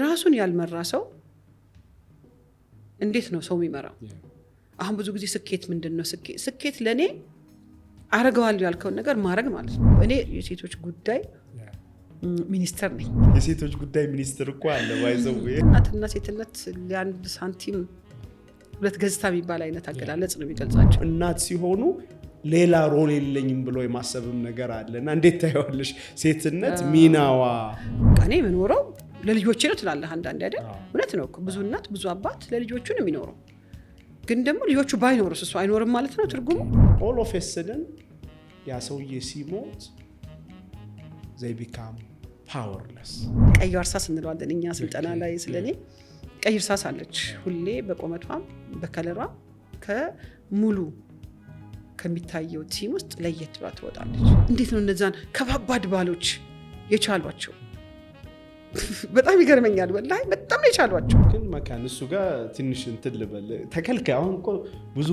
ራሱን ያልመራ ሰው እንዴት ነው ሰው የሚመራው? አሁን ብዙ ጊዜ ስኬት ምንድነው? ስኬት ለኔ አረጋዋለሁ ያልከውን ነገር ማድረግ ማለት ነው። እኔ የሴቶች ጉዳይ ሚኒስተር ነኝ። የሴቶች ጉዳይ ሚኒስተር እኮ አለ ባይዘው። እናትና ሴትነት ለአንድ ሳንቲም ሁለት ገጽታ የሚባል አይነት አገላለጽ ነው የሚገልጻቸው። እናት ሲሆኑ ሌላ ሮል የለኝም ብሎ የማሰብም ነገር አለና እንዴት ታየዋለሽ? ሴትነት ሚናዋ እኔ የምኖረው ለልጆቼ ነው ትላለህ አንዳንዴ አይደል? እውነት ነው እኮ ብዙ እናት ብዙ አባት ለልጆቹ ነው የሚኖረው። ግን ደግሞ ልጆቹ ባይኖሩስ እሱ አይኖርም ማለት ነው ትርጉሙ። all of a sudden ያ ሰውዬ ሲሞት they become powerless። ቀይ እርሳስ እንለዋለን እኛ ስልጠና ላይ ስለኔ። ቀይ እርሳስ አለች ሁሌ በቆመቷም በከለሯ ከሙሉ ከሚታየው ቲም ውስጥ ለየት ብላ ትወጣለች። እንዴት ነው እነዛን ከባባድ ባሎች የቻሏቸው? በጣም ይገርመኛል ወላሂ በጣም ነው የቻሏቸው። ግን መካን እሱ ጋር ትንሽ እንትን ልበል ተከልካይ። አሁን እኮ ብዙ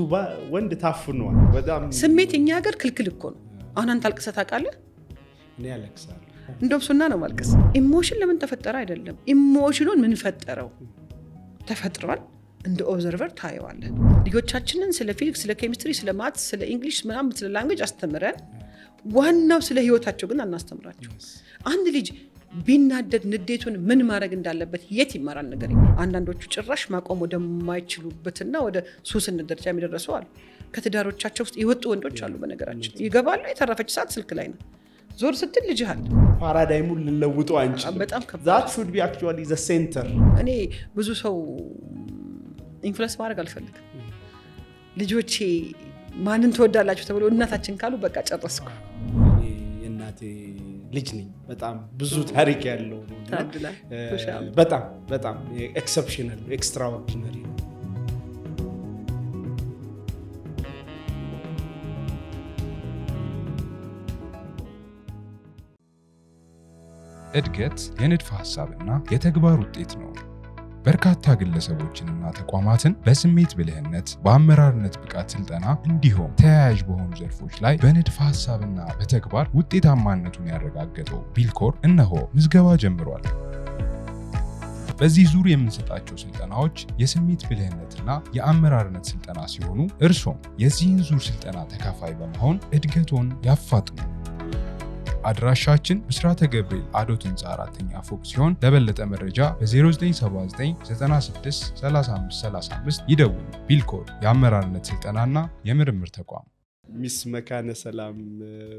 ወንድ ታፍኗል በጣም። ስሜት እኛ ሀገር ክልክል እኮ ነው። አሁን አንተ አልቅሰህ ታውቃለህ? እኔ አለቅሳለሁ። እንደውም ሱና ነው ማልቀስ። ኢሞሽን ለምን ተፈጠረ አይደለም፣ ኢሞሽኑን ምን ፈጠረው? ተፈጥሯል። እንደ ኦብዘርቨር ታየዋለን። ልጆቻችንን ስለ ፊዚክስ፣ ስለ ኬሚስትሪ፣ ስለ ማትስ፣ ስለ እንግሊሽ ምናምን ስለ ላንጉዌጅ አስተምረን ዋናው ስለ ህይወታቸው ግን አናስተምራቸው። አንድ ልጅ ቢናደድ ንዴቱን ምን ማድረግ እንዳለበት የት ይማራል ነገር? አንዳንዶቹ ጭራሽ ማቆም ወደማይችሉበትና ወደ ሱስነት ደረጃ የሚደርሱ አሉ። ከትዳሮቻቸው ውስጥ የወጡ ወንዶች አሉ። በነገራችን ይገባሉ፣ የተረፈች ሰዓት ስልክ ላይ ነው። ዞር ስትል ልጅ አለ። ፓራዳይሙን ልለውጡ አንችልም። በጣም ከባድ። that should be actually the center። እኔ ብዙ ሰው ኢንፍሉዌንስ ማድረግ አልፈልግም። ልጆቼ ማንን ትወዳላችሁ ተብሎ እናታችን ካሉ በቃ ጨረስኩ። የእናቴ ልጅ ነኝ። በጣም ብዙ ታሪክ ያለው ነው። በጣም ኤክሰፕሽናል ኤክስትራኦርዲነሪ ነው። እድገት የንድፈ ሐሳብና የተግባር ውጤት ነው። በርካታ ግለሰቦችንና ተቋማትን በስሜት ብልህነት፣ በአመራርነት ብቃት ስልጠና እንዲሁም ተያያዥ በሆኑ ዘርፎች ላይ በንድፈ ሐሳብና በተግባር ውጤታማነቱን ያረጋገጠው ቢልኮር እነሆ ምዝገባ ጀምሯል። በዚህ ዙር የምንሰጣቸው ስልጠናዎች የስሜት ብልህነትና የአመራርነት ስልጠና ሲሆኑ እርሶም የዚህን ዙር ስልጠና ተካፋይ በመሆን እድገቶን ያፋጥኑ። አድራሻችን ብስራተ ገብርኤል አዶት ህንፃ 4ኛ ፎቅ ሲሆን ለበለጠ መረጃ በ0979963535 ይደውሉ። ቢልኮር የአመራርነት ስልጠናና የምርምር ተቋም። ሚስ መካነ ሰላም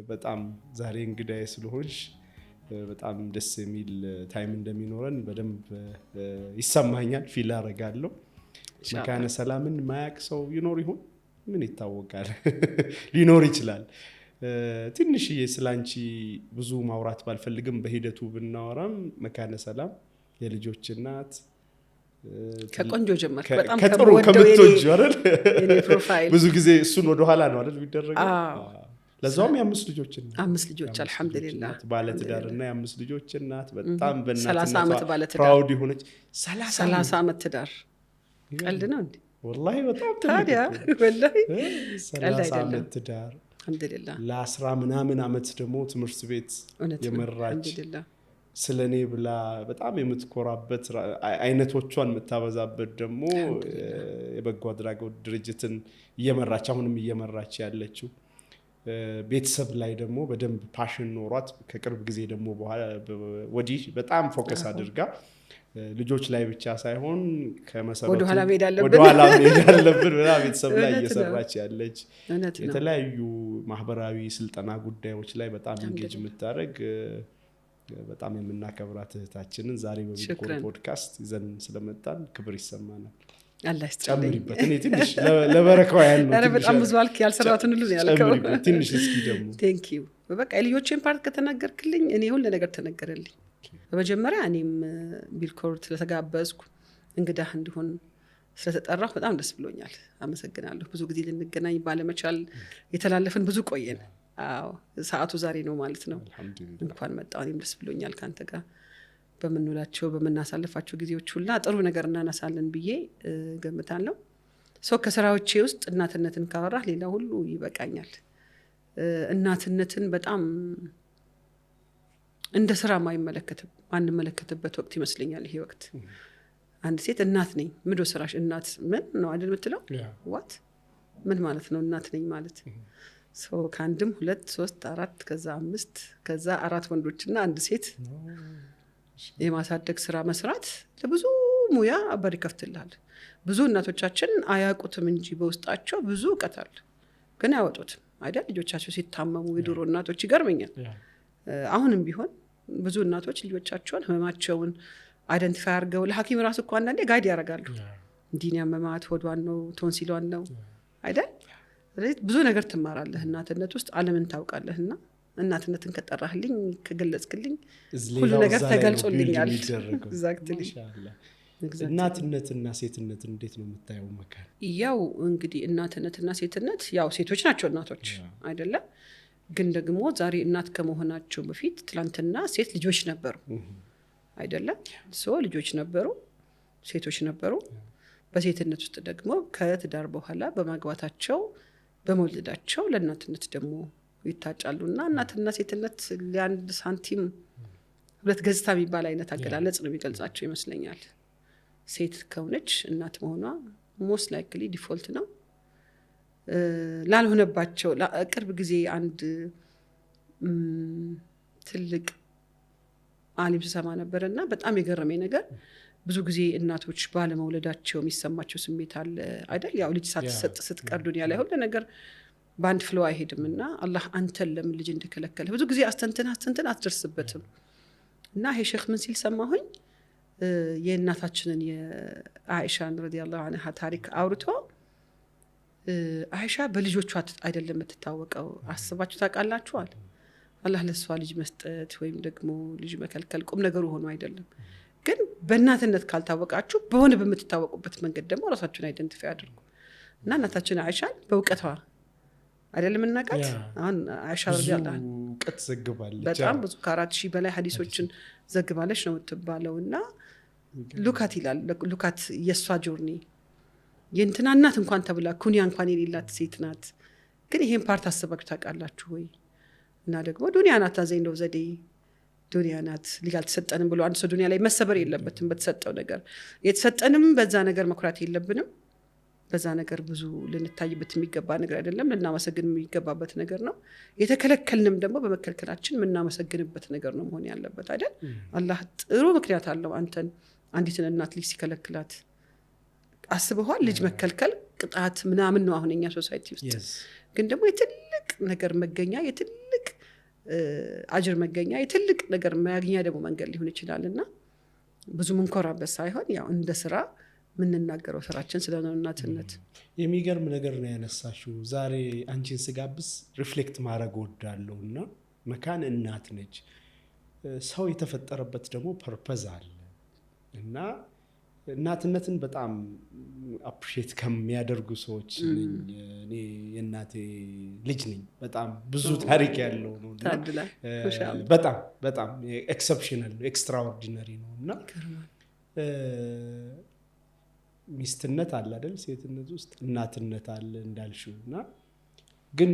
በጣም ዛሬ እንግዳዬ ስለሆንሽ በጣም ደስ የሚል ታይም እንደሚኖረን በደንብ ይሰማኛል፣ ፊል አደርጋለሁ። መካነ ሰላምን ማያቅ ሰው ይኖር ይሆን? ምን ይታወቃል፣ ሊኖር ይችላል። ትንሽዬ ስላንቺ ብዙ ማውራት ባልፈልግም በሂደቱ ብናወራም መካነ ሰላም የልጆች እናት ከቆንጆ ጀመር በጣም ከጥሩ ከምትወጂ አይደል? እኔ ፕሮፋይል ብዙ ጊዜ እሱን ወደ ኋላ ነው አይደል የሚደረገው? ለዛውም የአምስት ልጆች እናት። 5 ልጆች አልহামዱሊላህ። ባለ ትዳርና የ5 ልጆች እናት በጣም በእናትነቷ 30 ዓመት ባለ ትዳር ፕራውድ የሆነች 30 ዓመት ትዳር ቀልድ ነው እንዴ? ወላሂ በጣም ታዲያ ወላሂ 30 ዓመት ትዳር አልহামዱሊላህ። ለ10 ምናምን ዓመት ደግሞ ትምህርት ቤት የመራች ስለኔ ብላ በጣም የምትኮራበት አይነቶቿን የምታበዛበት ደግሞ የበጎ አድራጎት ድርጅትን እየመራች አሁንም እየመራች ያለችው ቤተሰብ ላይ ደግሞ በደንብ ፓሽን ኖሯት ከቅርብ ጊዜ ደግሞ በኋላ ወዲህ በጣም ፎከስ አድርጋ ልጆች ላይ ብቻ ሳይሆን ከመሰረቱ ወደ ኋላ መሄድ አለብን ብላ ቤተሰብ ላይ እየሰራች ያለች የተለያዩ ማህበራዊ ስልጠና ጉዳዮች ላይ በጣም ኢንጌጅ የምታደርግ በጣም የምናከብራት እህታችንን ዛሬ በቢልኮር ፖድካስት ይዘን ስለመጣን ክብር ይሰማናል። አላህ ይስጥልኝ። እኔ ትንሽ ለበረካው ያለው በጣም ብዙ አልክ ያልሰራቱን ሁሉ ያልከው ትንሽ እስኪ ደግሞ ቴንክ ዩ። በቃ የልጆቼን ፓርት ከተናገርክልኝ እኔ ሁሉ ነገር ተነገረልኝ። በመጀመሪያ እኔም ቢልኮር ስለተጋበዝኩ እንግዳህ እንዲሆን ስለተጠራሁ በጣም ደስ ብሎኛል። አመሰግናለሁ። ብዙ ጊዜ ልንገናኝ ባለመቻል የተላለፈን ብዙ ቆየን። አዎ ሰዓቱ ዛሬ ነው ማለት ነው። እንኳን መጣሁ። እኔም ደስ ብሎኛል ካንተ ጋር በመንውላቸው በመናሳለፋቸው ጊዜዎች ሁሉ ጥሩ ነገር እናነሳለን ብዬ ገምታለሁ። ከስራዎቼ ውስጥ እናትነትን ካወራህ ሌላ ሁሉ ይበቃኛል። እናትነትን በጣም እንደ ስራ ማንመለከትበት ወቅት ይመስለኛል ይሄ ወቅት። አንድ ሴት እናት ነኝ ምንድነው ስራሽ? እናት ምን ነው አይደል የምትለው? ዋት ምን ማለት ነው እናት ነኝ ማለት? ከአንድም 2 3 4 ከዛ 5 ከዛ 4 ወንዶችና አንድ ሴት የማሳደግ ስራ መስራት ለብዙ ሙያ በር ይከፍትልሃል። ብዙ እናቶቻችን አያውቁትም እንጂ በውስጣቸው ብዙ እውቀት አለ፣ ግን አያወጡትም አይደል? ልጆቻቸው ሲታመሙ የድሮ እናቶች ይገርመኛል። አሁንም ቢሆን ብዙ እናቶች ልጆቻቸውን ህመማቸውን አይደንቲፋይ አድርገው ለሐኪም ራሱ እኮ አንዳንዴ ጋይድ ያደርጋሉ። እንዲህ ያመማት ሆዷን ነው ቶንሲሏን ነው አይደል? ስለዚህ ብዙ ነገር ትማራለህ እናትነት ውስጥ፣ ዓለምን ታውቃለህና እናትነትን ከጠራህልኝ ከገለጽክልኝ ሁሉ ነገር ተገልጾልኛል። ኤግዛክትሊ። እናትነትና ሴትነት እንዴት ነው የምታየው መካን? ያው እንግዲህ እናትነትና ሴትነት ያው ሴቶች ናቸው እናቶች አይደለም፣ ግን ደግሞ ዛሬ እናት ከመሆናቸው በፊት ትላንትና ሴት ልጆች ነበሩ አይደለም? ልጆች ነበሩ፣ ሴቶች ነበሩ። በሴትነት ውስጥ ደግሞ ከትዳር በኋላ በማግባታቸው በመውለዳቸው ለእናትነት ደግሞ ይታጫሉና እናትና ሴትነት ለአንድ ሳንቲም 2 ገጽታ የሚባል አይነት አገላለጽ ነው የሚገልጻቸው ይመስለኛል። ሴት ከሆነች እናት መሆኗ ሞስት ላይክሊ ዲፎልት ነው። ላልሆነባቸው ቅርብ ጊዜ አንድ ትልቅ አሊም ስሰማ ነበርና በጣም የገረመኝ ነገር ብዙ ጊዜ እናቶች ባለመውለዳቸው የሚሰማቸው ስሜት አለ አይደል? ያው ልጅ ሳትሰጥ ስትቀር ዱንያ ላይ ሁሉ ነገር በአንድ ፍሎ አይሄድምና አላህ አንተን ለምን ልጅ እንደከለከለ ብዙ ጊዜ አስተንትን አትደርስበትም። እና ይሄ ሼክ ምን ሲል ሰማሁኝ፣ የእናታችንን የአኢሻን ረዲየላሁ ዐንሃ ታሪክ አውርቶ አይሻ በልጆቿ አይደለም የምትታወቀው፣ አስባችሁ ታውቃላችኋል? አላህ ለሷ ልጅ መስጠት ወይም ደግሞ ልጅ መከልከል ቁም ነገሩ ሆኖ አይደለም፣ ግን በእናትነት ካልታወቃችሁ በሆነ በምትታወቁበት መንገድ ደግሞ ራሳችሁን አይደንቲፋይ አድርጉ። እና እናታችን አይሻን በእውቀቷ አይደለም እናቃት። አሁን አይሻ ረዲየላሁ ዐንሃ እውቀት ዘግባለች፣ በጣም ብዙ ከ4000 በላይ ሐዲሶችን ዘግባለች ነው የምትባለው። እና ሉካት ይላል፣ ሉካት የሷ ጆርኒ የእንትና እናት እንኳን ተብላ ኩንያ እንኳን የሌላት ሴት ናት። ግን ይሄን ፓርት አስባችሁ ታውቃላችሁ ወይ? እና ደግሞ ዱንያ ናት አዘኝ ነው ዘዴ ዱንያ ናት ሊግ አልተሰጠንም ብሎ አንድ ሰው ዱንያ ላይ መሰበር የለበትም። በተሰጠው ነገር የተሰጠንም በዛ ነገር መኩራት የለብንም። በዛ ነገር ብዙ ልንታይበት የሚገባ ነገር አይደለም፣ ልናመሰግን የሚገባበት ነገር ነው። የተከለከልንም ደግሞ በመከልከላችን የምናመሰግንበት ነገር ነው መሆን ያለበት አይደል? አላህ ጥሩ ምክንያት አለው አንተን አንዲትን እናት ልጅ ሲከለክላት አስበዋል። ልጅ መከልከል ቅጣት ምናምን ነው አሁን እኛ ሶሳይቲ ውስጥ። ግን ደግሞ የትልቅ ነገር መገኛ፣ የትልቅ አጅር መገኛ፣ የትልቅ ነገር ማግኛ ደግሞ መንገድ ሊሆን ይችላልና ብዙ ምንኮራበት ሳይሆን ያው እንደ ስራ ምንናገረው ስራችን ስለሆነ እናትነት። የሚገርም ነገር ነው ያነሳሽው። ዛሬ አንቺን ስጋብስ ሪፍሌክት ማድረግ ወዳለው እና መካን እናት ነች። ሰው የተፈጠረበት ደግሞ ፐርፐዝ አለ እና እናትነትን በጣም አፕሪሼት ከሚያደርጉ ሰዎች ነኝ እኔ። የእናቴ ልጅ ነኝ። በጣም ብዙ ታሪክ ያለው ነው እና በጣም በጣም ኤክሰፕሽናል ነው፣ ኤክስትራኦርዲነሪ ነው እና ሚስትነት አለ አይደል? ሴትነት ውስጥ እናትነት አለ እንዳልሽው። እና ግን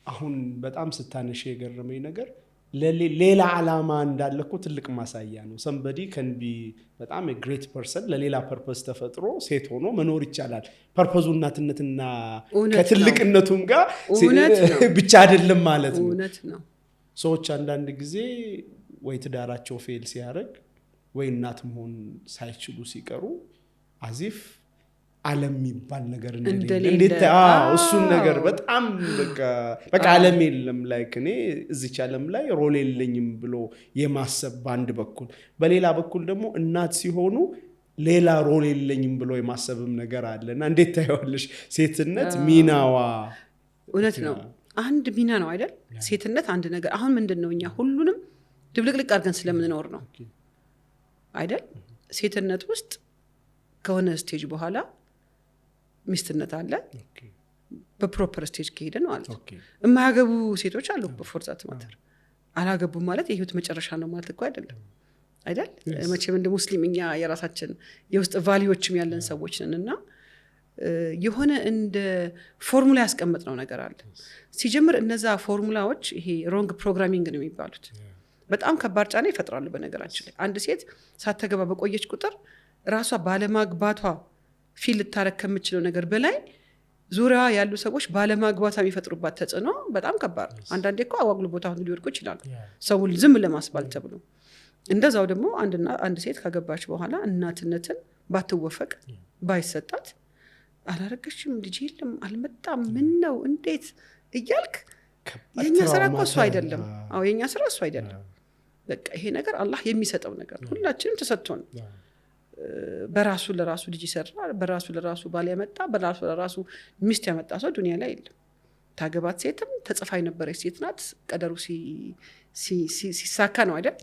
አሁን በጣም ስታነሽ የገረመኝ ነገር ሌላ ዓላማ እንዳለ እኮ ትልቅ ማሳያ ነው። ሰምበዲ ከንቢ በጣም ግሬት ፐርሰን ለሌላ ፐርፐስ ተፈጥሮ ሴት ሆኖ መኖር ይቻላል። ፐርፐዙ እናትነትና ከትልቅነቱም ጋር ብቻ አይደለም ማለት ነው። ሰዎች አንዳንድ ጊዜ ወይ ትዳራቸው ፌል ሲያደርግ ወይ እናት መሆን ሳይችሉ ሲቀሩ አዚፍ ዓለም የሚባል ነገር እንዴት እሱን ነገር በጣም በቃ ዓለም የለም ላይክ እኔ እዚች ዓለም ላይ ሮል የለኝም ብሎ የማሰብ በአንድ በኩል፣ በሌላ በኩል ደግሞ እናት ሲሆኑ ሌላ ሮል የለኝም ብሎ የማሰብም ነገር አለና እንዴት ታየዋለሽ? ሴትነት ሚናዋ እውነት ነው፣ አንድ ሚና ነው አይደል? ሴትነት አንድ ነገር። አሁን ምንድነው እኛ ሁሉንም ድብልቅልቅ አድርገን ስለምንኖር ነው አይደል? ሴትነት ውስጥ ከሆነ ስቴጅ በኋላ ሚስትነት አለ፣ በፕሮፐር ስቴጅ ከሄደን ማለት ነው። የማያገቡ ሴቶች አሉ በፎርዛት ማተር። አላገቡም ማለት የህይወት መጨረሻ ነው ማለት እኮ አይደለም አይደል? መቼም እንደ ሙስሊም እኛ የራሳችን የውስጥ ቫሊዎችም ያለን ሰዎች ነን እና የሆነ እንደ ፎርሙላ ያስቀመጥነው ነገር አለ። ሲጀምር እነዛ ፎርሙላዎች ይሄ ሮንግ ፕሮግራሚንግ ነው የሚባሉት። በጣም ከባድ ጫና ይፈጥራሉ። በነገራችን ላይ አንድ ሴት ሳትገባ በቆየች ቁጥር ራሷ ባለማግባቷ ፊል ልታረግ ከምችለው ነገር በላይ ዙሪያዋ ያሉ ሰዎች ባለማግባቷ የሚፈጥሩባት ተጽዕኖ በጣም ከባድ ነው። አንዳንዴ እኮ አዋግሉ ቦታ ሁሉ ሊወድቁ ይችላሉ ሰውን ዝም ለማስባል ተብሎ። እንደዛው ደግሞ አንድ ሴት ካገባች በኋላ እናትነትን ባትወፈቅ ባይሰጣት አላረገችም ልጅ የለም አልመጣም ምን ነው እንዴት እያልክ የኛ ስራ እኮ እሱ አይደለም። አዎ የኛ ስራ እሱ አይደለም። በቃ ይሄ ነገር አላህ የሚሰጠው ነገር ሁላችንም ተሰጥቶን በራሱ ለራሱ ልጅ ይሰራ በራሱ ለራሱ ባል ያመጣ በራሱ ለራሱ ሚስት ያመጣ ሰው ዱንያ ላይ የለም። ታገባት ሴትም ተጽፋ የነበረች ሴት ናት። ቀደሩ ሲሳካ ነው አይደል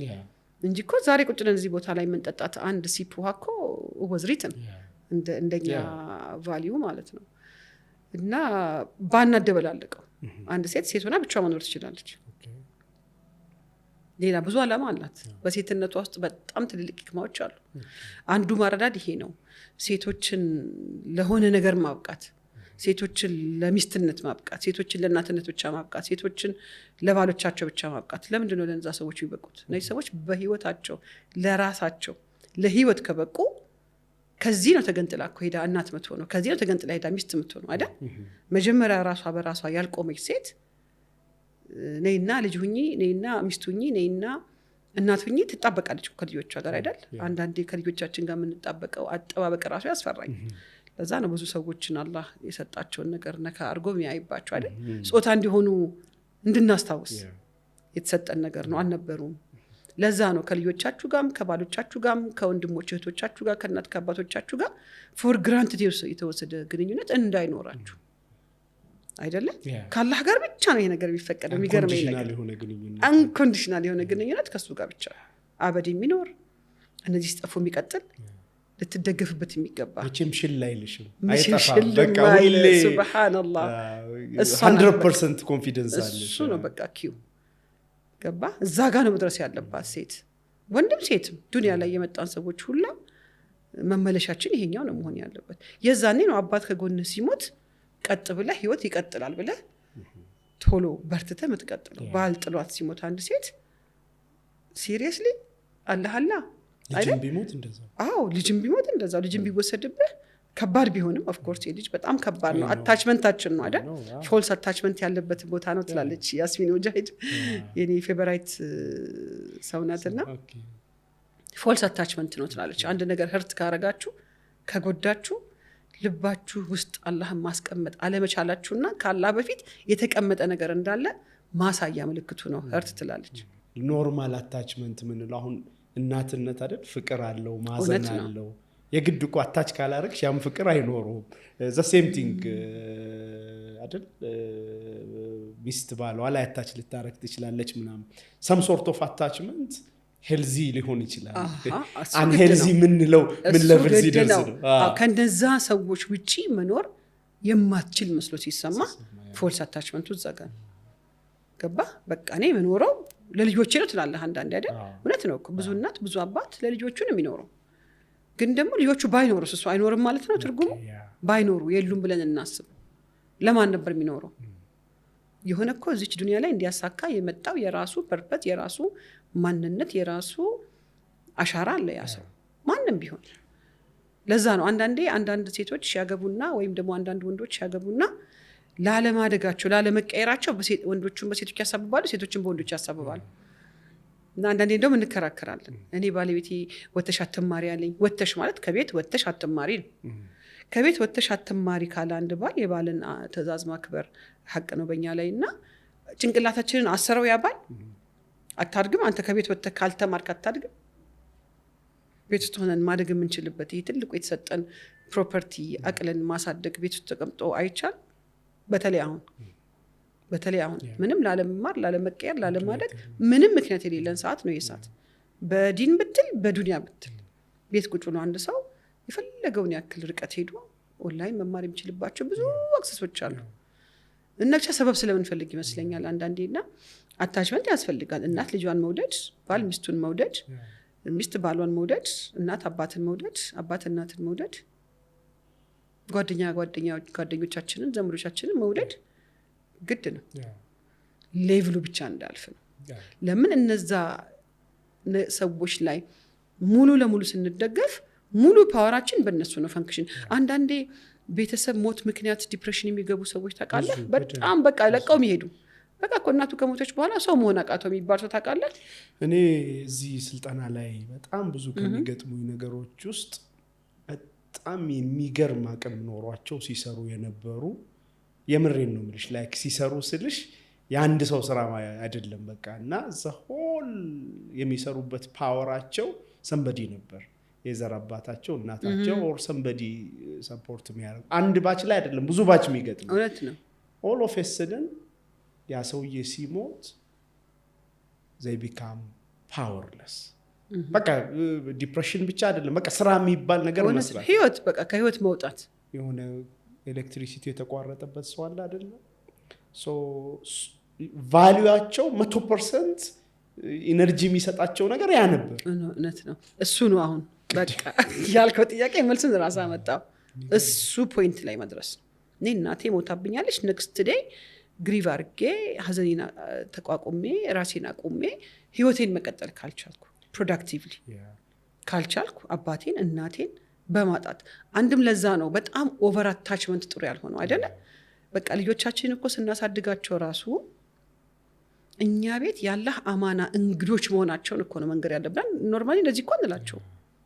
እንጂ እኮ ዛሬ ቁጭ ብለን እዚህ ቦታ ላይ የምንጠጣት አንድ ሲፕ ውሃ እኮ ወዝሪትን እንደኛ ቫልዩ ማለት ነው። እና ባናደበላለቀው አንድ ሴት ሆና ብቻ መኖር ትችላለች። ሌላ ብዙ ዓላማ አላት። በሴትነቷ ውስጥ በጣም ትልልቅ ህክማዎች አሉ። አንዱ ማረዳድ ይሄ ነው። ሴቶችን ለሆነ ነገር ማብቃት፣ ሴቶችን ለሚስትነት ማብቃት፣ ሴቶችን ለእናትነት ብቻ ማብቃት፣ ሴቶችን ለባሎቻቸው ብቻ ማብቃት። ለምንድን ነው ለነዛ ሰዎች የሚበቁት? እነዚህ ሰዎች በህይወታቸው ለራሳቸው ለህይወት ከበቁ ከዚህ ነው ተገንጥላ እኮ ሄዳ እናት የምትሆነው፣ ከዚህ ነው ተገንጥላ ሄዳ ሚስት የምትሆነው አይደል? መጀመሪያ ራሷ በራሷ ያልቆመች ሴት ነይና ልጅ ሁኚ፣ ነይና ሚስት ሁኚ፣ ነይና እናት ሁኚ ትጣበቃለች ከልጆቿ ጋር አይደል? አንዳንዴ ከልጆቻችን ጋር የምንጣበቀው አጠባበቅ ራሱ ያስፈራኝ። ለዛ ነው ብዙ ሰዎችን አላህ የሰጣቸውን ነገር ነካ አድርጎ የሚያይባቸው አይደል? ጾታ እንዲሆኑ እንድናስታውስ የተሰጠን ነገር ነው። አልነበሩም። ለዛ ነው ከልጆቻችሁ ጋርም ከባሎቻችሁ ጋርም ከወንድሞች እህቶቻችሁ ጋር ከእናት ከአባቶቻችሁ ጋር ፎር ግራንትድ የተወሰደ ግንኙነት እንዳይኖራችሁ አይደለም። ከአላህ ጋር ብቻ ነው ይሄ ነገር የሚፈቀደው። የሚገርመኝ ነገር አንኮንዲሽናል የሆነ ግንኙነት ከሱ ጋር ብቻ አበድ የሚኖር እነዚህ ስጠፉ የሚቀጥል ልትደገፍበት የሚገባ መቼም ሽል አይልሽም አይጠፋም። በቃ ሁሌ ሱብሃንአላህ 100% ኮንፊደንስ አለ። እሱ ነው በቃ ኪው ገባ። እዛ ጋር ነው መድረስ ያለባት ሴት ወንድም ሴትም ዱንያ ላይ የመጣን ሰዎች ሁላ መመለሻችን ይሄኛው ነው መሆን ያለበት። የዛኔ ነው አባት ከጎን ሲሞት ቀጥ ብለህ ህይወት ይቀጥላል ብለህ ቶሎ በርትተህ የምትቀጥለው። ባል ጥሏት ሲሞት አንድ ሴት ሲሪየስሊ አላህ ልጅም ቢሞት እንደዛው። አዎ ልጅም ቢሞት እንደዛው። ልጅም ቢወሰድብህ ከባድ ቢሆንም ኦፍ ኮርስ የልጅ በጣም ከባድ ነው። አታችመንታችን ነው አይደል? ፎልስ አታችመንት ያለበት ቦታ ነው ትላለች ያስሚን ወጃሂድ የኔ ፌቨራይት ሰው ናትና ፎልስ አታችመንት ነው ትላለች። አንድ ነገር ህርት ካረጋችሁ ከጎዳችሁ ልባችሁ ውስጥ አላህን ማስቀመጥ አለመቻላችሁና ከአላህ በፊት የተቀመጠ ነገር እንዳለ ማሳያ ምልክቱ ነው ህርት ትላለች። ኖርማል አታችመንት ምንለው አሁን እናትነት አይደል? ፍቅር አለው ማዘን አለው። የግድ እኮ አታች ካላረግሽ ያም ፍቅር አይኖረውም። ዘ ሴም ቲንግ አይደል? ሚስት ባሏ ላይ አታች ልታረግ ትችላለች ምናምን። ሰም ሶርት ኦፍ አታችመንት ሄልዚ ሊሆን ይችላል። አን ሄልዚ ምንለው ምን ለብል ሲደርስ ነው። ከነዛ ሰዎች ውጪ መኖር የማትችል መስሎ ሲሰማ ፎልስ አታችመንቱ እዛ ጋር ገባ። በቃ እኔ መኖረው ለልጆቼ ነው ትላለህ አንዳንዴ አይደል? እውነት ነው እኮ ብዙ እናት ብዙ አባት ለልጆቹ ነው የሚኖረው። ግን ደግሞ ልጆቹ ባይኖሩስ እሱ አይኖርም ማለት ነው ትርጉሙ። ባይኖሩ የሉም ብለን እናስብ። ለማን ነበር የሚኖረው? የሆነ እኮ እዚች ዱንያ ላይ እንዲያሳካ የመጣው የራሱ ፐርፐዝ የራሱ ማንነት የራሱ አሻራ አለ ያ ሰው ማንም ቢሆን። ለዛ ነው አንዳንድ ሴቶች ያገቡና ወይም ደግሞ አንዳንድ ወንዶች ያገቡና ላለማደጋቸው ላለመቀየራቸው ወንዶቹን በሴቶች ያሳብባሉ፣ ሴቶችን በወንዶች ያሳብባሉ። እና አንዳንዴ እንደውም እንከራከራለን። እኔ ባለቤቴ ወተሽ አትማሪ አለኝ። ወተሽ ማለት ከቤት ወተሽ አትማሪ ነው። ከቤት ወተሽ አትማሪ ካለ አንድ ባል የባልን ትእዛዝ ማክበር ሐቅ ነው በእኛ ላይ። እና ጭንቅላታችንን አሰረው ያባል አታድግም አንተ ከቤት ወተህ ካልተማርክ አታድግም። ቤት ውስጥ ሆነን ማደግ የምንችልበት ይህ ትልቁ የተሰጠን ፕሮፐርቲ አቅልን ማሳደግ ቤት ውስጥ ተቀምጦ አይቻል። በተለይ አሁን ምንም ላለመማር ላለመቀየር ላለማደግ ምንም ምክንያት የሌለን ሰዓት ነው የሰዓት። በዲን ብትል በዱንያ ብትል ቤት ቁጭ ብሎ አንድ ሰው የፈለገውን ያክል ርቀት ሄዶ ኦንላይን መማር የሚችልባቸው ብዙ አክሰሶች አሉ። እና ብቻ ሰበብ ስለምንፈልግ ይመስለኛል አንዳንዴና አታችመንት ያስፈልጋል። እናት ልጇን መውደድ፣ ባል ሚስቱን መውደድ፣ ሚስት ባሏን መውደድ፣ እናት አባትን መውደድ፣ አባት እናትን መውደድ፣ ጓደኞቻችንን ዘመዶቻችንን መውደድ ግድ ነው። ሌቭሉ ብቻ እንዳልፍ ነው። ለምን እነዛ ሰዎች ላይ ሙሉ ለሙሉ ስንደገፍ ሙሉ ፓወራችን በእነሱ ነው ፈንክሽን። አንዳንዴ ቤተሰብ ሞት ምክንያት ዲፕሬሽን የሚገቡ ሰዎች ታውቃለህ? በጣም በቃ ለቀው የሚሄዱ በቃ እኮ እናቱ ከሞተች በኋላ ሰው መሆን አቃተው የሚባል ሰው ታውቃለህ? እኔ እዚህ ስልጠና ላይ በጣም ብዙ ከሚገጥሙኝ ነገሮች ውስጥ በጣም የሚገርም አቅም ኖሯቸው ሲሰሩ የነበሩ የምሬን ነው የምልሽ፣ ላይክ ሲሰሩ ስልሽ የአንድ ሰው ስራ አይደለም በቃ እና ዘሆል የሚሰሩበት ፓወራቸው ሰንበዲ ነበር፣ የዘር አባታቸው እናታቸው ኦር ሰንበዲ ሰፖርት የሚያደርጉ አንድ ባች ላይ አይደለም ብዙ ባች የሚገጥም እውነት ነው። ኦል ኦፍ ሰደን ያ ሰውዬ ሲሞት they become powerless። በቃ ዲፕሬሽን ብቻ አይደለም በቃ ስራ የሚባል ነገር መስራት ህይወት በቃ ከህይወት መውጣት። የሆነ ኤሌክትሪሲቲ የተቋረጠበት ሰው አለ አይደለም? ሶ ቫልዩአቸው 100% ኢነርጂ የሚሰጣቸው ነገር ያ ነበር። እውነት ነው። እሱ ነው አሁን በቃ ያልከው ጥያቄ መልስን ራሳ መጣው። እሱ ፖይንት ላይ መድረስ እኔ እናቴ ሞታብኛለች ኔክስት ዴይ ግሪቭ አድርጌ ሀዘኔን ተቋቁሜ ራሴን አቁሜ ህይወቴን መቀጠል ካልቻልኩ ፕሮዳክቲቭሊ ካልቻልኩ አባቴን እናቴን በማጣት አንድም ለዛ ነው በጣም ኦቨር አታችመንት ጥሩ ያልሆነው አይደለ? በቃ ልጆቻችን እኮ ስናሳድጋቸው ራሱ እኛ ቤት ያለህ አማና እንግዶች መሆናቸውን እኮ ነው መንገር ያለብን። ኖርማሊ እንደዚህ እኮ እንላቸው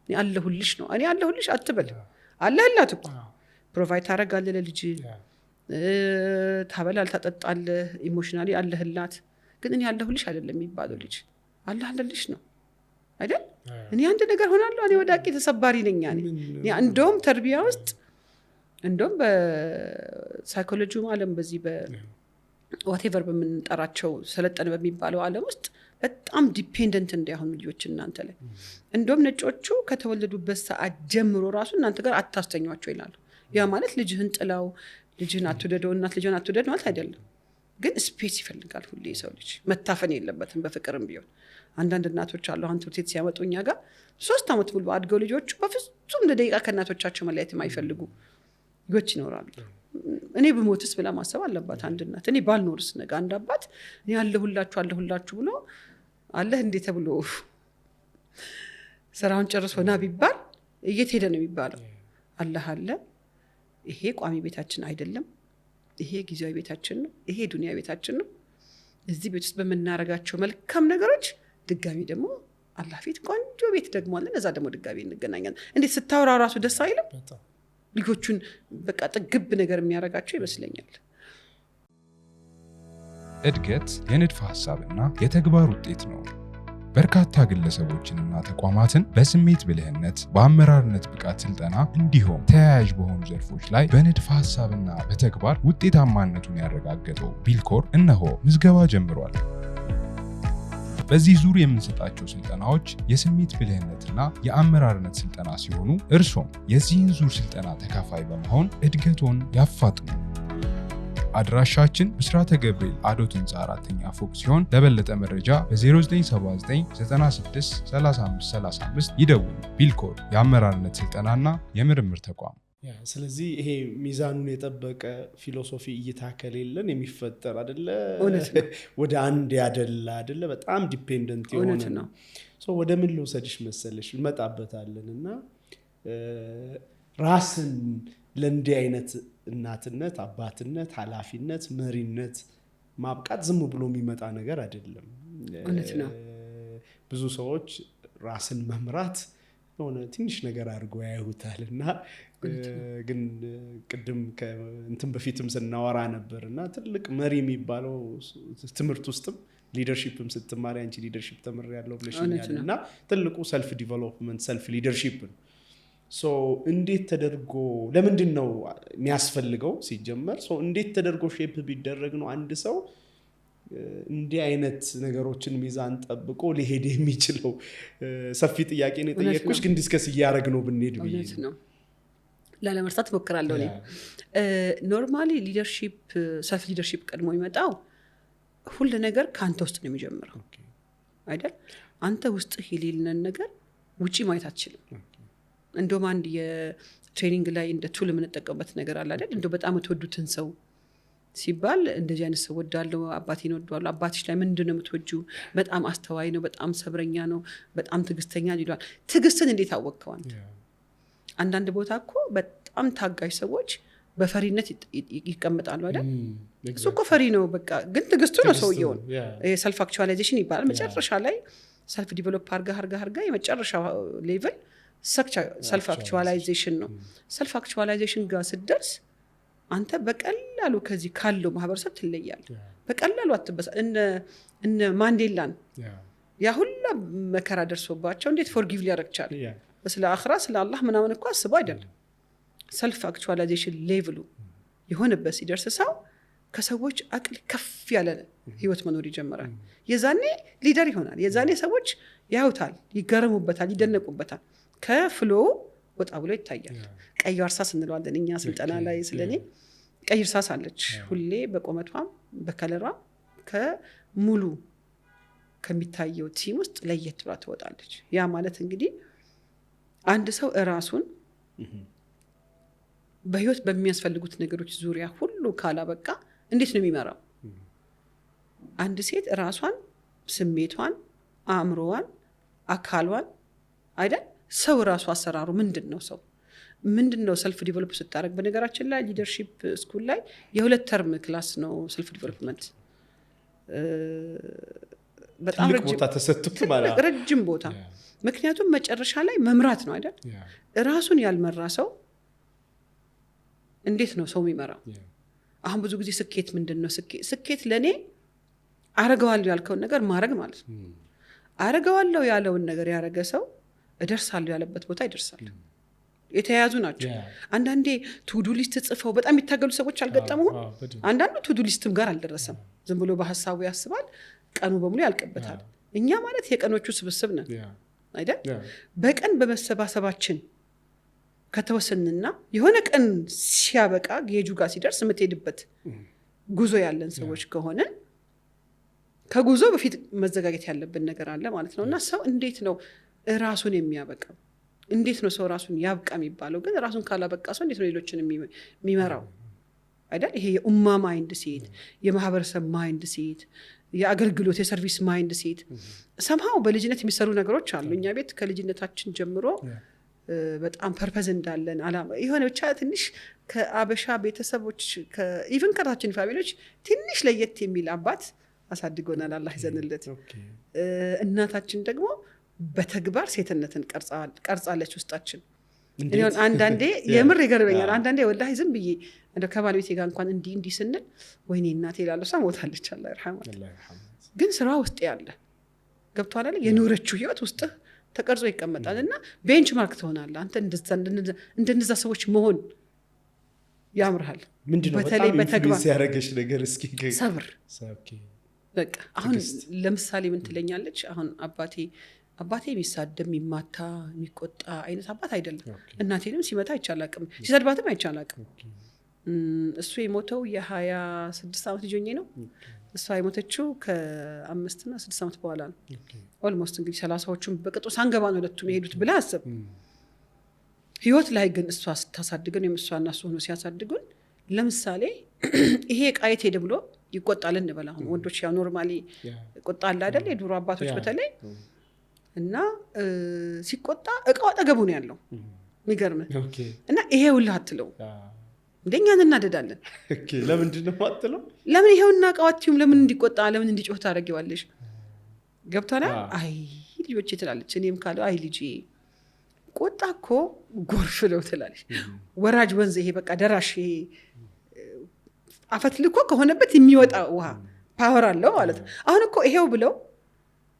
እኔ አለሁልሽ ነው እኔ አለሁልሽ አትበል አለህላት እኮ ፕሮቫይድ ታደርጋለህ ለልጅ ታበላል ታጠጣለህ ኢሞሽናሊ አለህላት። ግን እኔ አለሁልሽ አይደለም የሚባለው ልጅ አለህልሽ ነው አይደል? እኔ አንድ ነገር ሆናለሁ እኔ ወዳቂ ተሰባሪ ነኝ እኔ እንደውም ተርቢያ ውስጥ እንደውም በሳይኮሎጂው ዓለም በዚህ በዋቴቨር በምንጠራቸው ሰለጠነ በሚባለው ዓለም ውስጥ በጣም ዲፔንደንት እንዲያሆኑ ልጆች እናንተ ላይ እንደውም ነጮቹ ከተወለዱበት ሰዓት ጀምሮ ራሱ እናንተ ጋር አታስተኛቸው ይላሉ። ያ ማለት ልጅህን ጥላው ልጅህን አትወደደው እናት ልጅህን አትወደድ ማለት አይደለም። ግን ስፔስ ይፈልጋል ሁሌ የሰው ልጅ መታፈን የለበትም በፍቅርም ቢሆን። አንዳንድ እናቶች አሉ አሁን ትምህርት ቤት ሲያመጡ እኛ ጋር 3 ዓመት ሙሉ አድገው ልጆቹ በፍጹም ለደቂቃ ከእናቶቻቸው መለያየት የማይፈልጉ ልጆች ይኖራሉ። እኔ ብሞትስ ብላ ማሰብ አለባት አንድ እናት። እኔ ባልኖርስ ነገ አንድ አባት እኔ አለሁላችሁ ብሎ አለህ እንዴ ተብሎ ስራውን ጨርሶ ና ቢባል እየተሄደ ነው የሚባለው። አላህ አለ። ይሄ ቋሚ ቤታችን አይደለም፣ ይሄ ጊዜያዊ ቤታችን ነው፣ ይሄ ዱንያ ቤታችን ነው። እዚህ ቤት ውስጥ በምናረጋቸው መልካም ነገሮች ድጋሚ ደግሞ አላህ ፊት ቆንጆ ቤት ደግሞ አለን፣ እዛ ደግሞ ድጋሚ እንገናኛለን። እንዴት ስታወራ ራሱ ደስ አይልም? ልጆቹን በቃ ጥግብ ነገር የሚያረጋቸው ይመስለኛል። እድገት የንድፈ ሐሳብና የተግባር ውጤት ነው። በርካታ ግለሰቦችንና ተቋማትን በስሜት ብልህነት፣ በአመራርነት ብቃት ስልጠና እንዲሁም ተያያዥ በሆኑ ዘርፎች ላይ በንድፈ ሐሳብና በተግባር ውጤታማነቱን ያረጋገጠው ቢልኮር እነሆ ምዝገባ ጀምሯል። በዚህ ዙር የምንሰጣቸው ስልጠናዎች የስሜት ብልህነትና የአመራርነት ስልጠና ሲሆኑ እርሶም የዚህን ዙር ስልጠና ተካፋይ በመሆን እድገቶን ያፋጥኑ። አድራሻችን ብስራተ ገብርኤል አዶት ህንፃ 4ኛ ፎቅ ሲሆን ለበለጠ መረጃ በ0979963535 ይደውሉ። ቢልኮር የአመራርነት ስልጠናና የምርምር ተቋም። ስለዚህ ይሄ ሚዛኑን የጠበቀ ፊሎሶፊ እይታ ከሌለን የሚፈጠር አይደለ፣ ወደ አንድ ያደላ አይደለ፣ በጣም ዲፔንደንት የሆነ ነው። ወደ ምን ልውሰድሽ መሰለሽ እንመጣበታለን እና ራስን ለእንዲህ አይነት እናትነት፣ አባትነት፣ ኃላፊነት፣ መሪነት ማብቃት ዝም ብሎ የሚመጣ ነገር አይደለም። እውነት ነው። ብዙ ሰዎች ራስን መምራት የሆነ ትንሽ ነገር አድርጎ ያዩታል እና ግን ቅድም እንትን በፊትም ስናወራ ነበር እና ትልቅ መሪ የሚባለው ትምህርት ውስጥም ሊደርሺፕም ስትማሪ አንቺ ሊደርሺፕ ተምሬያለሁ ብለሽኛል እና ትልቁ ሰልፍ ዲቨሎፕመንት ሰልፍ ሊደርሺፕ ነው። እንዴት ተደርጎ ለምንድን ነው የሚያስፈልገው ሲጀመር? እንዴት ተደርጎ ሼፕ ቢደረግ ነው አንድ ሰው እንዲህ አይነት ነገሮችን ሚዛን ጠብቆ ሊሄድ የሚችለው? ሰፊ ጥያቄ ነው የጠየቅኩሽ፣ ግን ዲስከስ እያደረግ ነው ብንሄድ ብዬ ነው። ላለመርሳት ሞክራለሁ። ኖርማሊ ሊደርሺፕ ሰልፍ ሊደርሺፕ ቀድሞ የሚመጣው ሁሉ ነገር ከአንተ ውስጥ ነው የሚጀምረው አይደል? አንተ ውስጥ የሌለን ነገር ውጪ ማየት አትችልም። እንደውም አንድ የትሬኒንግ ላይ እንደ ቱል የምንጠቀምበት ነገር አለ አይደል? እንደው በጣም የተወዱትን ሰው ሲባል እንደዚህ አይነት ሰው ወዳለው አባቴን ወዳለው አባትሽ ላይ ምንድነው የምትወጂው? በጣም አስተዋይ ነው፣ በጣም ሰብረኛ ነው፣ በጣም ትዕግስተኛ ይሏል። ትዕግስትን እንዴት አወቅከው አንተ? አንዳንድ ቦታ እኮ በጣም ታጋሽ ሰዎች በፈሪነት ይቀመጣሉ አይደል? እሱ እኮ ፈሪ ነው በቃ፣ ግን ትዕግስቱ ነው ሰውየውን። ሰልፍ አክቹዋላይዜሽን ይባላል። መጨረሻ ላይ ሰልፍ ዲቨሎፕ አርጋ የመጨረሻ ሌቭል ሰልፍ አክቹዋላይዜሽን ነው። ሰልፍ አክቹዋላይዜሽን ጋር ስትደርስ አንተ በቀላሉ ከዚህ ካለው ማህበረሰብ ትለያለህ። በቀላሉ አትበሳ። እነ ማንዴላን ያ ሁላ መከራ ደርሶባቸው እንዴት ፎርጊቭ ሊያደርግ ቻለ? ስለ አኽራ ስለ አላህ ምናምን እኮ አስበው አይደለም። ሰልፍ አክቹዋላይዜሽን ሌቭሉ የሆነበት ሲደርስ ሰው ከሰዎች አቅል ከፍ ያለ ህይወት መኖር ይጀምራል። የዛኔ ሊደር ይሆናል። የዛኔ ሰዎች ያዩታል፣ ይገረሙበታል፣ ይደነቁበታል። ከፍሎ ወጣ ብሎ ይታያል። ቀይ እርሳስ እንለዋለን እኛ ስልጠና ላይ። ስለኔ ቀይ እርሳስ አለች ሁሌ በቆመቷም በከለሯም ከሙሉ ከሚታየው ቲም ውስጥ ለየት ብላ ትወጣለች። ያ ማለት እንግዲህ አንድ ሰው እራሱን በህይወት በሚያስፈልጉት ነገሮች ዙሪያ ሁሉ ካላበቃ እንዴት ነው የሚመራው? አንድ ሴት ራሷን፣ ስሜቷን፣ አእምሮዋን፣ አካሏን አይደል? ሰው ራሱ አሰራሩ ምንድን ነው? ሰው ምንድን ነው? ሰልፍ ዲቨሎፕ ስታደርግ በነገራችን ላይ ሊደርሺፕ ስኩል ላይ የ2 ተርም ክላስ ነው ሰልፍ ዲቨሎፕመንት። በጣም ረጅም ቦታ። ምክንያቱም መጨረሻ ላይ መምራት ነው አይደል? ራሱን ያልመራ ሰው እንዴት ነው ሰው የሚመራው? አሁን ብዙ ጊዜ ስኬት ምንድን ነው? ስኬት ለእኔ አረገዋለሁ ያልከውን ነገር ማድረግ ማለት ነው። አረገዋለሁ ያለውን ነገር ያረገ ሰው እደርሳለሁ ያለበት ቦታ ይደርሳል። የተያያዙ ናቸው። አንዳንዴ ቱዱ ሊስት ጽፈው በጣም የሚታገሉ ሰዎች አልገጠሙም? አንዳንዱ ቱዱ ሊስትም ጋር አልደረሰም። ዝም ብሎ በሀሳቡ ያስባል፣ ቀኑ በሙሉ ያልቅበታል። እኛ ማለት የቀኖቹ ስብስብ ነን አይደል? በቀን በመሰባሰባችን ከተወሰንና የሆነ ቀን ሲያበቃ ጌጁ ጋር ሲደርስ የምትሄድበት ጉዞ ያለን ሰዎች ከሆነ ከጉዞ በፊት መዘጋጀት ያለብን ነገር አለ ማለት ነው። እና ሰው እንዴት ነው ራሱን የሚያበቃው? እንዴት ነው ሰው ራሱን ያብቃ የሚባለው? ግን ራሱን ካላበቃ ሰው እንዴት ነው ሌሎችን የሚመራው አይደል? ይሄ የኡማ ማይንድ ሴት፣ የማህበረሰብ ማይንድ ሴት፣ የአገልግሎት የሰርቪስ ማይንድ ሴት ሰምሃው በልጅነት የሚሰሩ ነገሮች አሉ። እኛ ቤት ከልጅነታችን ጀምሮ በጣም ፐርፐዝ እንዳለን አላማ የሆነ ብቻ ትንሽ ከአበሻ ቤተሰቦች ኢቭን ከራሳችን ፋሚሊዎች ትንሽ ለየት የሚል አባት አሳድጎናል፣ አላህ ይዘንለት። እናታችን ደግሞ በተግባር ሴትነትን ቀርጻለች ውስጣችን። አንዳንዴ የምር ይገርበኛል። አንዳንዴ ወላሂ ዝም ብዬ እንደ ከባለቤቴ ጋር እንኳን እንዲህ ስንል ወይኔ እናቴ ላለሷ ሞታለች አላህ ይርሐማት፣ ግን ስራ ውስጥ ያለ ገብቷል አይደል? የኖረችው ህይወት ውስጥ ተቀርጾ ይቀመጣል። እና ቤንች ማርክ ትሆናለህ አንተ። እንደነዛ ሰዎች መሆን ያምርሃል። በተለይ በተግባር ሲያረገሽ ነገር እስኪ ሰብር በቃ። አሁን ለምሳሌ ምን ትለኛለች? አሁን አባቴ የሚሳደብ የሚማታ የሚቆጣ አይነት አባት አይደለም። እናቴንም ሲመታ አይቻላቅም፣ ሲሰድባትም አይቻላቅም። እሱ የሞተው የ26 ዓመት ልጆኜ ነው። እሷ የሞተችው ከ5 እና 6 ዓመት በኋላ ነው። ኦልሞስት እንግዲህ 30ዎቹም በቅጡ ሳንገባ ነው ሁለቱም የሄዱት ብለህ አስብ። ህይወት ላይ ግን እሷ ስታሳድገን ወይም እሷና እሱ ሆኖ ሲያሳድጉን፣ ለምሳሌ ይሄ ቃየት ሄደ ብሎ ይቆጣል እንበል። አሁን ወንዶች ያው ኖርማሊ ቁጣ አለ አይደል? የድሮ አባቶች በተለይ እና ሲቆጣ እቃው አጠገቡ ነው ያለው። የሚገርምህ እና ይሄ ውልህ አትለው እንደኛ እናደዳለን። ለምንድን ነው አትለው? ለምን ይሄውና እቃዋቲውም ለምን እንዲቆጣ ለምን እንዲጮህ ታደርጊዋለሽ? ገብቶናል። አይ ልጆቼ ትላለች። እኔም ካለው አይ ልጄ ቆጣ እኮ ጎርፍ ነው ትላለች። ወራጅ ወንዝ ይሄ በቃ ደራሽ ይሄ አፈትልኮ ከሆነበት የሚወጣ ውሃ ፓወር አለው ማለት ነው። አሁን እኮ ይሄው ብለው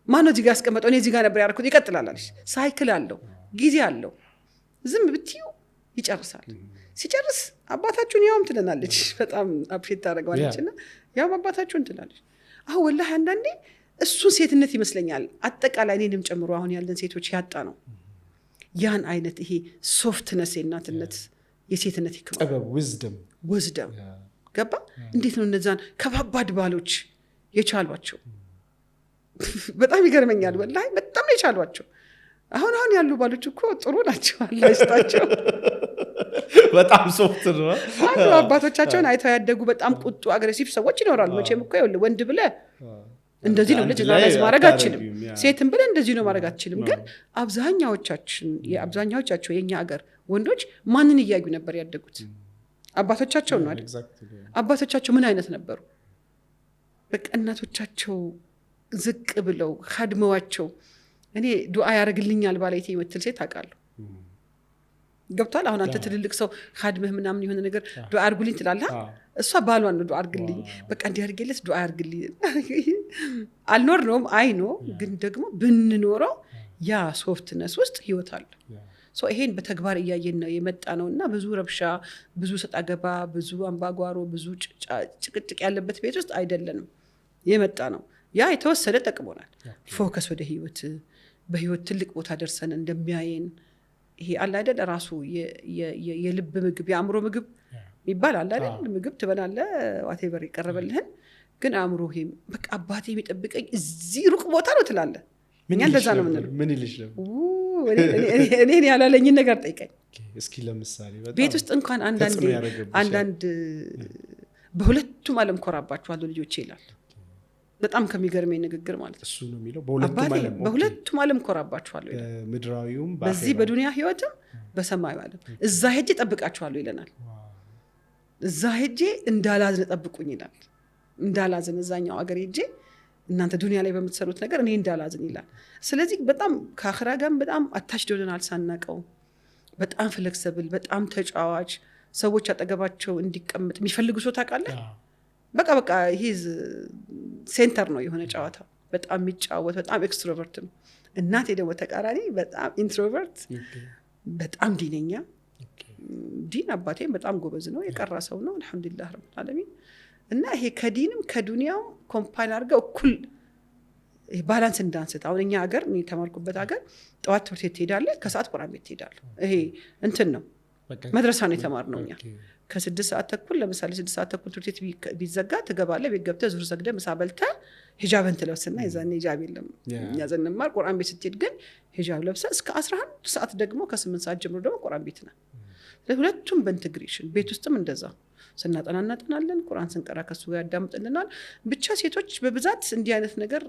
ማነው እዚህ ጋር ያስቀመጠው? እኔ እዚህ ጋር ነበር ያደረኩት። ይቀጥላል አለች። ሳይክል አለው፣ ጊዜ አለው። ዝም ብትይው ይጨርሳል። ሲጨርስ አባታችሁን ያውም ትለናለች። በጣም አፕሪት ታደርገዋለች። እና ያውም አባታችሁን ትላለች። አሁን ወላሂ አንዳንዴ እሱን ሴትነት ይመስለኛል አጠቃላይ እኔንም ጨምሮ አሁን ያለን ሴቶች ያጣ ነው ያን አይነት ይሄ ሶፍትነስ የእናትነት የሴትነት ጥበብ ውዝደም ገባ። እንዴት ነው እነዛን ከባባድ ባሎች የቻሏቸው? በጣም ይገርመኛል ወላሂ በጣም ነው የቻሏቸው። አሁን ያሉ ባሎች እኮ ጥሩ ናቸው አላህ ይስጣቸው። በጣም ሶፍት ነው። አባቶቻቸውን አይተው ያደጉ በጣም ቁጡ አግሬሲቭ ሰዎች ይኖራሉ። መቼም እኮ ይኸውልህ ወንድ ብለህ እንደዚህ ነው ልጅ ጀነራላይዝ ማድረግ አትችልም። ሴትም ብለህ እንደዚህ ነው ማድረግ አትችልም። ግን አብዛኛዎቻቸው የኛ ሀገር ወንዶች ማንን እያዩ ነበር ያደጉት? አባቶቻቸው ነው አይደል? አባቶቻቸው ምን አይነት ነበሩ? በቃ እናቶቻቸው ዝቅ ብለው ካድመዋቸው እኔ ዱዓ ያደርግልኛል ባለይቴ የምትል ሴት አውቃለሁ። ገብቷል? አሁን አንተ ትልልቅ ሰው ካድመህ ምናምን የሆነ ነገር ዱዓ አድርጉልኝ ትላለህ። እሷ ባሏን ነው ዱዓ አድርግልኝ በቃ እንዲያርግልስ ዱዓ አድርግልኝ። አልኖርነውም አይ ነው፣ ግን ደግሞ ብንኖረው ያ ሶፍትነስ ውስጥ ህይወት አለ። ይሄን በተግባር እያየን ነው የመጣ ነው እና ብዙ ረብሻ፣ ብዙ ሰጣ ገባ፣ ብዙ አምባጓሮ፣ ብዙ ጭቅጭቅ ያለበት ቤት ውስጥ አይደለንም የመጣ ነው። ያ የተወሰነ ጠቅሞናል። ፎከስ ወደ ህይወት፣ በህይወት ትልቅ ቦታ ደርሰን እንደሚያየን ይሄ አለ አይደል? ራሱ የልብ ምግብ የአእምሮ ምግብ የሚባል አለ አይደል? ምግብ ትበላለህ ዋቴቨር ይቀርበልህን፣ ግን አእምሮ ይሄ በቃ አባቴ የሚጠብቀኝ እዚህ ሩቅ ቦታ ነው ትላለህ። እኛ እንደዛ ነው የምንለው። ምን ይልሽ ነው? እኔ ያላለኝን ነገር ጠይቀኝ እስኪ። ለምሳሌ ቤት ውስጥ እንኳን አንዳንድ በሁለቱም ዓለም ኮራባችኋለሁ ልጆቼ ይላል። በጣም ከሚገርመኝ ንግግር ማለት እሱ ነው የሚለው። በሁለቱም ዓለም ኮራባችኋለሁ ይላል። ምድራዊውም በዚህ በዱንያ ህይወትም በሰማዩ ዓለም እዛ ሄጄ ጠብቃችኋለሁ ይለናል። እዛ ሄጄ እንዳላዝን ጠብቁኝ ይላል። እንዳላዝን እዛኛው አገር ሄጄ እናንተ ዱንያ ላይ በምትሰሩት ነገር እኔ እንዳላዝን ይላል። ስለዚህ በጣም ከአኽራ ጋር በጣም አታች ደሆነናል ሳናቀው። በጣም ፍሌክሲብል፣ በጣም ተጫዋች ሰዎች አጠገባቸው እንዲቀመጥ የሚፈልጉ ሰው ታውቃለህ። በቃ ይሄ ሴንተር ነው የሆነ ጨዋታ። በጣም የሚጫወት በጣም ኤክስትሮቨርት ነው። እናቴ ደግሞ ተቃራኒ በጣም ኢንትሮቨርት፣ በጣም ዲነኛ። ዲን አባቴም በጣም ጎበዝ ነው፣ የቀራ ሰው ነው አልহামዱሊላህ ረብል ዓለሚን። እና ይሄ ከዲንም ከዱንያው ኮምፓይል አድርገው እኩል ባላንስ እንዳንስት። አሁን እኛ ሀገር እኔ ተማርኩበት ሀገር ጠዋት ትምህርት ቤት ትሄዳለህ፣ ከሰዓት ቁርአን ቤት ትሄዳለህ። ይሄ እንትን ነው መድረሳ ነው የተማርነው እኛ። ከ6 ሰዓት ተኩል ለምሳሌ 6 ሰዓት ተኩል ትምህርት ቤት ቢዘጋ ትገባለህ። ቤት ገብተህ ዙር ሰግደህ ምሳ በልተህ ሂጃብን ትለብስና የዛኔ ሂጃብ የለም እኛ ዘንማር። ቁርአን ቤት ስትሄድ ግን ሂጃብ ለብሰህ እስከ 11 ሰዓት ደግሞ ከ8 ሰዓት ጀምሮ ደግሞ ቁርአን ቤት ነህ። ሁለቱም በኢንቴግሬሽን ቤት ውስጥም እንደዛ ስናጠና እናጠናለን። ቁርአን ስንቀራ ከሱ ጋር ያዳምጥልናል። ብቻ ሴቶች በብዛት እንዲህ አይነት ነገር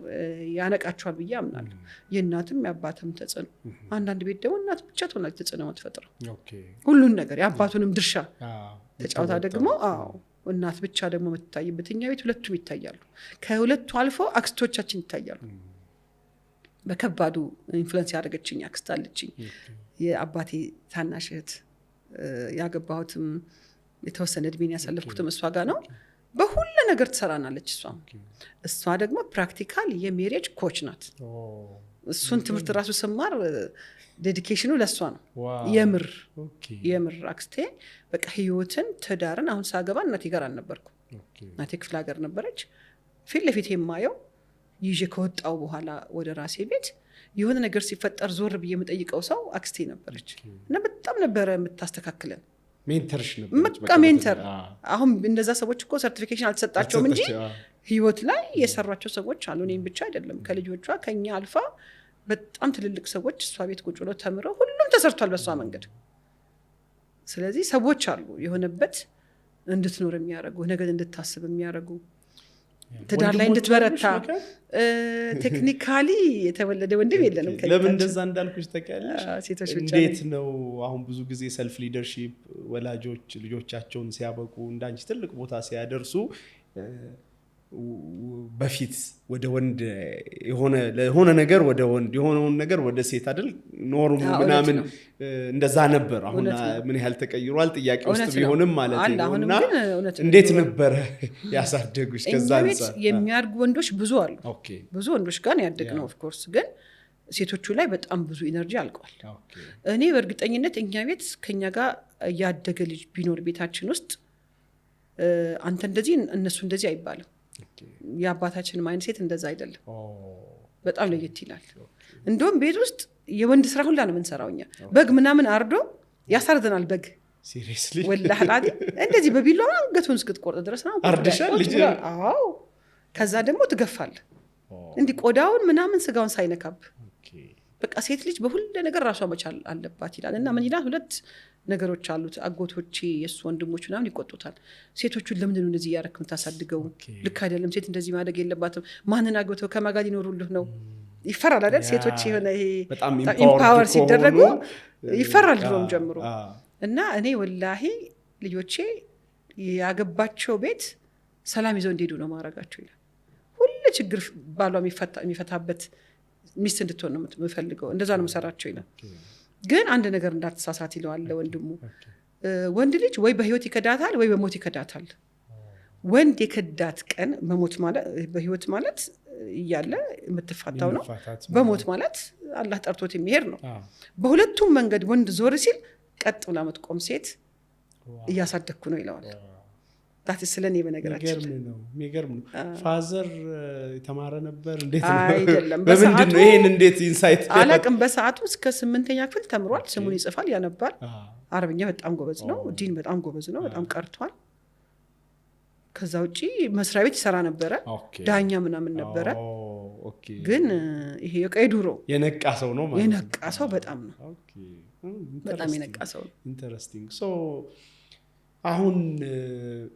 ያነቃቸዋል ብዬ አምናለሁ። የእናትም የአባትም ተጽዕኖ። አንዳንድ ቤት ደግሞ እናት ብቻ ትሆናለች ተጽዕኖ የምትፈጥረው ሁሉን ነገር የአባቱንም ድርሻ ተጫውታ ደግሞ እናት ብቻ ደግሞ የምትታይበት። እኛ ቤት ሁለቱም ይታያሉ። ከሁለቱ አልፎ አክስቶቻችን ይታያሉ። በከባዱ ኢንፍሉዌንስ ያደረገችኝ አክስት አለችኝ። የአባቴ ታናሽ እህት፣ ያገባሁትም የተወሰነ እድሜን ያሳለፍኩትም እሷ ጋር ነው። በሁሉ ነገር ትሰራናለች እሷ ደግሞ ፕራክቲካል የሜሬጅ ኮች ናት። እሱን ትምህርት ራሱ ስማር ዴዲኬሽኑ ለሷ ነው። የምር አክስቴ በቃ ህይወትን ትዳርን። አሁን ሳገባ እናቴ ጋር አልነበርኩ፣ እናቴ ክፍለ ሀገር ነበረች። ፊት ለፊት የማየው ይዤ ከወጣው በኋላ ወደ ራሴ ቤት የሆነ ነገር ሲፈጠር ዞር ብዬ የምጠይቀው ሰው አክስቴ ነበረች እና በጣም ነበረ የምታስተካክለን። ሜንተርሽ ነበር በቃ ሜንተር። አሁን እንደዛ ሰዎች እኮ ሰርቲፊኬሽን አልተሰጣቸውም እንጂ ህይወት ላይ የሰሯቸው ሰዎች አሉ። እኔም ብቻ አይደለም፣ ከልጆቿ ከኛ አልፋ በጣም ትልልቅ ሰዎች እሷ ቤት ቁጭ ብለው ተምረው ሁሉም ተሰርቷል በሷ መንገድ። ስለዚህ ሰዎች አሉ የሆነበት እንድትኖር የሚያደርጉ ነገር እንድታስብ የሚያደርጉ ትዳር ላይ እንድትበረታ። ቴክኒካሊ የተወለደ ወንድም የለንም። ለምን እንደዛ እንዳልኩሽ ታውቂያለሽ? እንዴት ነው አሁን ብዙ ጊዜ ሰልፍ ሊደርሺፕ ወላጆች ልጆቻቸውን ሲያበቁ እንዳንቺ ትልቅ ቦታ ሲያደርሱ በፊት ወደ ወንድ የሆነ ነገር ወደ ወንድ የሆነውን ነገር ወደ ሴት አይደል ኖርሙ ምናምን እንደዛ ነበር። አሁን ምን ያህል ተቀይሯል ጥያቄ ውስጥ ቢሆንም ማለት ነውና እንዴት ነበር ያሳደጉሽ? ከዛ አንፃር የሚያድጉ ወንዶች ብዙ አሉ። ብዙ ወንዶች ጋር ያደግነው ኦፍ ኮርስ፣ ግን ሴቶቹ ላይ በጣም ብዙ ኢነርጂ አልቋል። እኔ በእርግጠኝነት እኛ ቤት ከኛ ጋር ያደገ ልጅ ቢኖር ቤታችን ውስጥ አንተ እንደዚህ እነሱ እንደዚህ አይባልም። የአባታችን ማይንድሴት እንደዛ አይደለም። በጣም ለየት ይላል። እንደውም ቤት ውስጥ የወንድ ስራ ሁላ ነው የምንሰራው እኛ። በግ ምናምን አርዶ ያሳርደናል። በግ ሲሪየስሊ ወላሂ አላዲ እንደዚህ በቢላዋ አንገቱን እስክትቆርጥ ድረስ ነው አርደሻል ልጅ። አዎ ከዛ ደግሞ ትገፋል እንዲህ ቆዳውን ምናምን ስጋውን ሳይነካብ። በቃ ሴት ልጅ በሁሉ ነገር ራሷ መቻል አለባት ይላል። እና ምን ይላል? ሁለት ነገሮች አሉት። አጎቶቼ የሱ ወንድሞች ምናምን ይቆጡታል። ሴቶቹን ለምንድን ነው እንደዚህ እያደረክ የምታሳድገው? ልክ አይደለም፣ ሴት እንደዚህ ማድረግ የለባትም። ማንን አግብተው ከማጋድ ይኖሩልህ ነው? ይፈራል አይደል? ሴቶች የሆነ ይሄ ኢምፓወር ሲደረጉ ይፈራል ድሮም ጀምሮ። እና እኔ ወላሂ ልጆቼ ያገባቸው ቤት ሰላም ይዘው እንዲሄዱ ነው ማድረጋቸው ይላል። ሁሉ ችግር ባሏ የሚፈታበት ሚስት እንድትሆን ነው የምፈልገው፣ እንደዛ ነው የምሰራቸው ይላል። ግን አንድ ነገር እንዳትሳሳት ይለዋል ወንድሙ። ወንድ ልጅ ወይ በህይወት ይከዳታል ወይ በሞት ይከዳታል። ወንድ የከዳት ቀን በሞት ማለት በህይወት ማለት እያለ የምትፋታው ነው። በሞት ማለት አላህ ጠርቶት የሚሄድ ነው። በሁለቱም መንገድ ወንድ ዞር ሲል ቀጥ ብላ የምትቆም ሴት እያሳደግኩ ነው ይለዋል። ዳት ስለኔ በነገራችን የሚገርም ነው። ፋዘር የተማረ ነበር እንዴት አይደለም? በምንድን ነው ይሄን እንዴት ኢንሳይት አላቅም። በሰዓቱ እስከ 8ኛ ክፍል ተምሯል። ስሙን ይጽፋል፣ ያነባል። አረብኛ በጣም ጎበዝ ነው። ዲን በጣም ጎበዝ ነው። በጣም ቀርቷል። ከዛ ውጪ መስሪያ ቤት ይሰራ ነበረ፣ ዳኛ ምናምን ነበረ። ግን ይሄ የቀይ ዱሮ የነቃ ሰው ነው ማለት የነቃ ሰው በጣም ነው። በጣም የነቃ ሰው ነው። ኢንተረስቲንግ። ሶ አሁን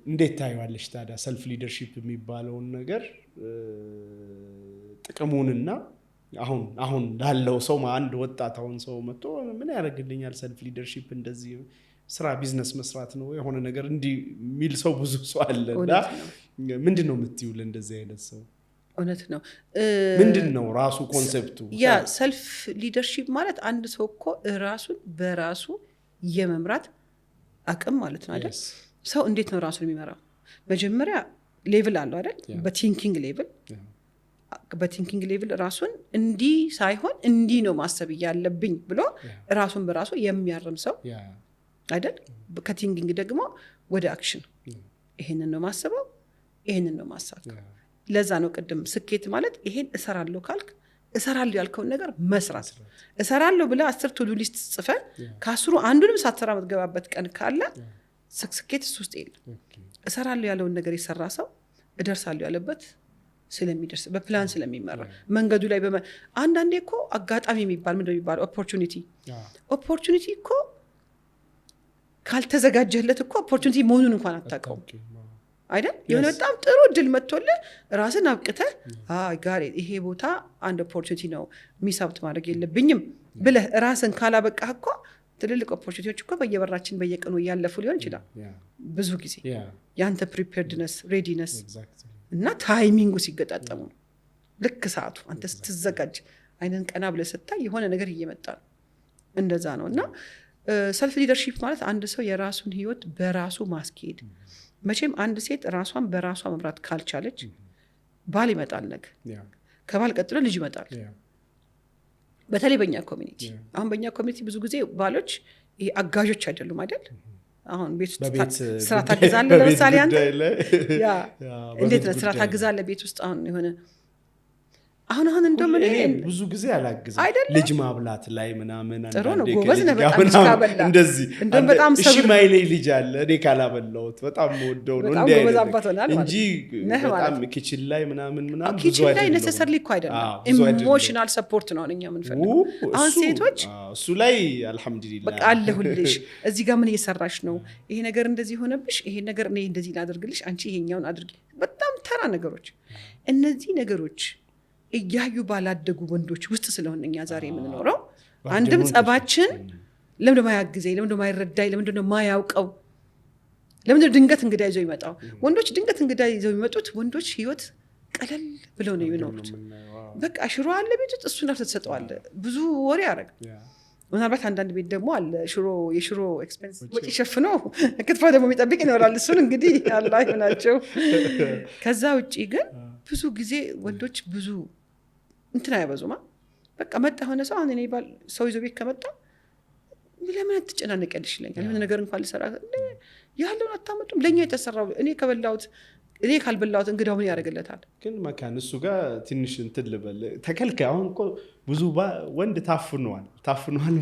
እንዴት ታይዋለሽ ታዲያ ሰልፍ ሊደርሺፕ የሚባለውን ነገር ጥቅሙንና አሁን ላለው ሰው አንድ ወጣት አሁን ሰው መጥቶ ምን ያደርግልኛል ሰልፍ ሊደርሺፕ እንደዚህ ስራ ቢዝነስ መስራት ነው የሆነ ነገር እንዲህ የሚል ሰው ብዙ ሰው አለና ምንድነው የምትይው ለእንደዚህ አይነት ሰው? እውነት ነው። ምንድነው ራሱ ኮንሰፕቱ? ያ ሰልፍ ሊደርሺፕ ማለት አንድ ሰው እኮ ራሱን በራሱ የመምራት አቅም ማለት ነው አይደል? ሰው እንዴት ነው ራሱን የሚመራው? መጀመሪያ ሌቭል አለው አይደል? በቲንኪንግ ሌቭል ራሱን እንዲህ ሳይሆን እንዲህ ነው ማሰብ ያለብኝ ብሎ ራሱን በራሱ የሚያርም ሰው አይደል? ከቲንኪንግ ደግሞ ወደ አክሽን ይሄንን ነው ማሰበው፣ ይሄንን ነው ማሳካው። ለዛ ነው ቅድም ስኬት ማለት ይሄን እሰራለሁ ካልክ እሰራለሁ ያልከውን ነገር መስራት። እሰራለሁ ብለህ 10 ቱ ዱ ሊስት ጽፈህ ከአስሩ አንዱንም ሳትሰራ የምትገባበት ቀን ካለ ስኬት እሱ ውስጥ የለም። እሰራለሁ ያለውን ነገር የሰራ ሰው እደርሳለሁ ያለበት ስለሚደርስ በፕላን ስለሚመራ መንገዱ ላይ አንዳንዴ እኮ አጋጣሚ የሚባል ምንድነው የሚባለው ኦፖርቹኒቲ እኮ ካልተዘጋጀህለት እኮ ኦፖርቹኒቲ መሆኑን እንኳን አታውቀውም አይደል? የሆነ በጣም ጥሩ እድል መጥቶልህ ራስን አብቅተህ ጋር ይሄ ቦታ አንድ ኦፖርቹኒቲ ነው ሚሳብት ማድረግ የለብኝም ብለህ ራስን ካላበቃህ እኮ ትልልቅ ኦፖርቹኒቲዎች እኮ በየበራችን በየቀኑ እያለፉ ሊሆን ይችላል። ብዙ ጊዜ ያንተ ፕሪፔርድነስ ሬዲነስ እና ታይሚንጉ ሲገጣጠሙ ልክ ሰዓቱ አንተ ስትዘጋጅ አይነን ቀና ብለህ ስታይ የሆነ ነገር እየመጣ ነው። እንደዛ ነው። እና ሰልፍ ሊደርሺፕ ማለት አንድ ሰው የራሱን ህይወት በራሱ ማስኬድ። መቼም አንድ ሴት ራሷን በራሷ መምራት ካልቻለች ባል ይመጣል፣ ነገ ከባል ቀጥሎ ልጅ ይመጣል። በተለይ በእኛ ኮሚኒቲ አሁን በእኛ ኮሚኒቲ ብዙ ጊዜ ባሎች ይሄ አጋዦች አይደሉም አይደል? አሁን ቤት ውስጥ ስራ ታግዛለህ። ለምሳሌ አንተ እንዴት ነው ስራ ታግዛለህ ቤት ውስጥ? አሁን የሆነ አሁን እንደውም ብዙ ጊዜ አላግዝም ልጅ ማብላት ላይ ምናምን ጥሩ ነው፣ ጎበዝ ነህ በጣም እንደዚህ እንደውም በጣም እሺ ማይለኝ ልጅ አለ እኔ ካላበላሁት በጣም ወደው ነው እንዴ እንጂ በጣም ኪችን ላይ ምናምን ኪችን ላይ ነሰሰርሊ እኮ አይደለም፣ ኢሞሽናል ሰፖርት ነው እኛ የምንፈልገው። አሁን ሴቶች እሱ ላይ አልহামዱሊላህ በቃ አለሁልሽ፣ እዚህ ጋር ምን እየሰራሽ ነው፣ ይሄ ነገር እንደዚህ ሆነብሽ፣ ይሄ ነገር እኔ እንደዚህ ላደርግልሽ፣ አንቺ ይሄኛውን አድርጊ። በጣም ተራ ነገሮች። እነዚህ ነገሮች እያዩ ባላደጉ ወንዶች ውስጥ ስለሆነ እኛ ዛሬ የምንኖረው አንድም ጸባችን ለምንድነው ማያግዘኝ፣ ለምንድነው ማይረዳኝ፣ ለምንድነው ማያውቀው፣ ለምንድነው ድንገት እንግዳ ይዘው ይመጣው? ወንዶች ድንገት እንግዳ ይዘው ይመጡት ወንዶች ህይወት ቀለል ብለው ነው የሚኖሩት። በቃ ሽሮ አለ ቤት ውስጥ እሱን አፍተህ ትሰጠዋለህ፣ ብዙ ወሬ ያረግ። ምናልባት አንዳንድ ቤት ደግሞ አለ የሽሮ ኤክስፔንስ ወጪ ሸፍኖ ክትፎ ደግሞ የሚጠብቅ ይኖራል። እሱን እንግዲህ አላህ ይሆናቸው። ከዛ ውጪ ግን ብዙ ጊዜ ወንዶች ብዙ እንትን አያበዙማ። በቃ መጣ ሆነ ሰው አሁን እኔ ባል ሰው ይዞ ቤት ከመጣ ለምን ትጨናነቂያለሽ ይለኛል። የሆነ ነገር እንኳን ልሰራ ያለውን አታመጡም፣ ለኛ የተሰራው እኔ ከበላሁት እኔ ካልበላሁት እንግዳው ምን ያደርግለታል? ግን መካን እሱ ጋር ትንሽ እንትን ልበል ተከልካይ። አሁን እኮ ብዙ ወንድ ታፍኗል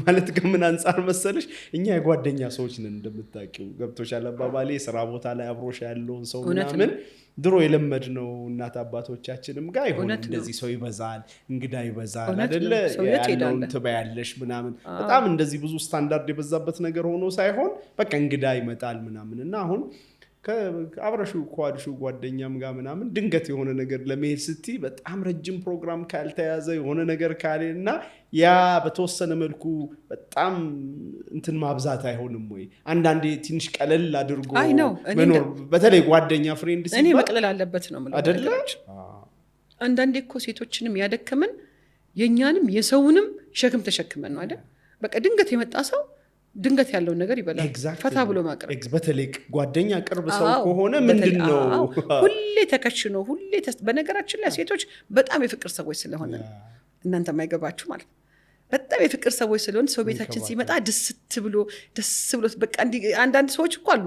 ማለት ከምን አንጻር መሰለሽ? እኛ የጓደኛ ሰዎች ነን እንደምታውቂው፣ ገብቶሻል አባባሌ። ስራ ቦታ ላይ አብሮሽ ያለውን ሰው ምናምን ድሮ የለመድነው እናት አባቶቻችንም ጋር ይሆን እንደዚህ ሰው ይበዛል፣ እንግዳ ይበዛል አይደለ? ያለውን ትበያለሽ ምናምን። በጣም እንደዚህ ብዙ ስታንዳርድ የበዛበት ነገር ሆኖ ሳይሆን በቃ እንግዳ ይመጣል ምናምን እና አሁን ከአብረሹ ኳድሹ ጓደኛም ጋር ምናምን ድንገት የሆነ ነገር ለመሄድ ስትይ በጣም ረጅም ፕሮግራም ካልተያዘ የሆነ ነገር ካለና ያ በተወሰነ መልኩ በጣም እንትን ማብዛት አይሆንም ወይ? አንዳንዴ ትንሽ ቀለል አድርጎ መኖር፣ በተለይ ጓደኛ ፍሬንድ ሲባል እኔ መቅለል አለበት ነው ማለት አይደለ? አንዳንዴ እኮ ሴቶችንም ያደከመን የኛንም የሰውንም ሸክም ተሸክመን ነው አይደል? በቃ ድንገት የመጣ ሰው ድንገት ያለውን ነገር ይበላል። ፈታ ብሎ ማቅረብ፣ በተለይ ጓደኛ ቅርብ ሰው ከሆነ ምንድነው ሁሌ ተከሽኖ ሁሌ በነገራችን ላይ ሴቶች በጣም የፍቅር ሰዎች ስለሆነ እናንተ የማይገባችሁ ማለት ነው። በጣም የፍቅር ሰዎች ስለሆነ ሰው ቤታችን ሲመጣ ደስ ብሎ በቃ እንዲህ አንዳንድ ሰዎች እኮ አሉ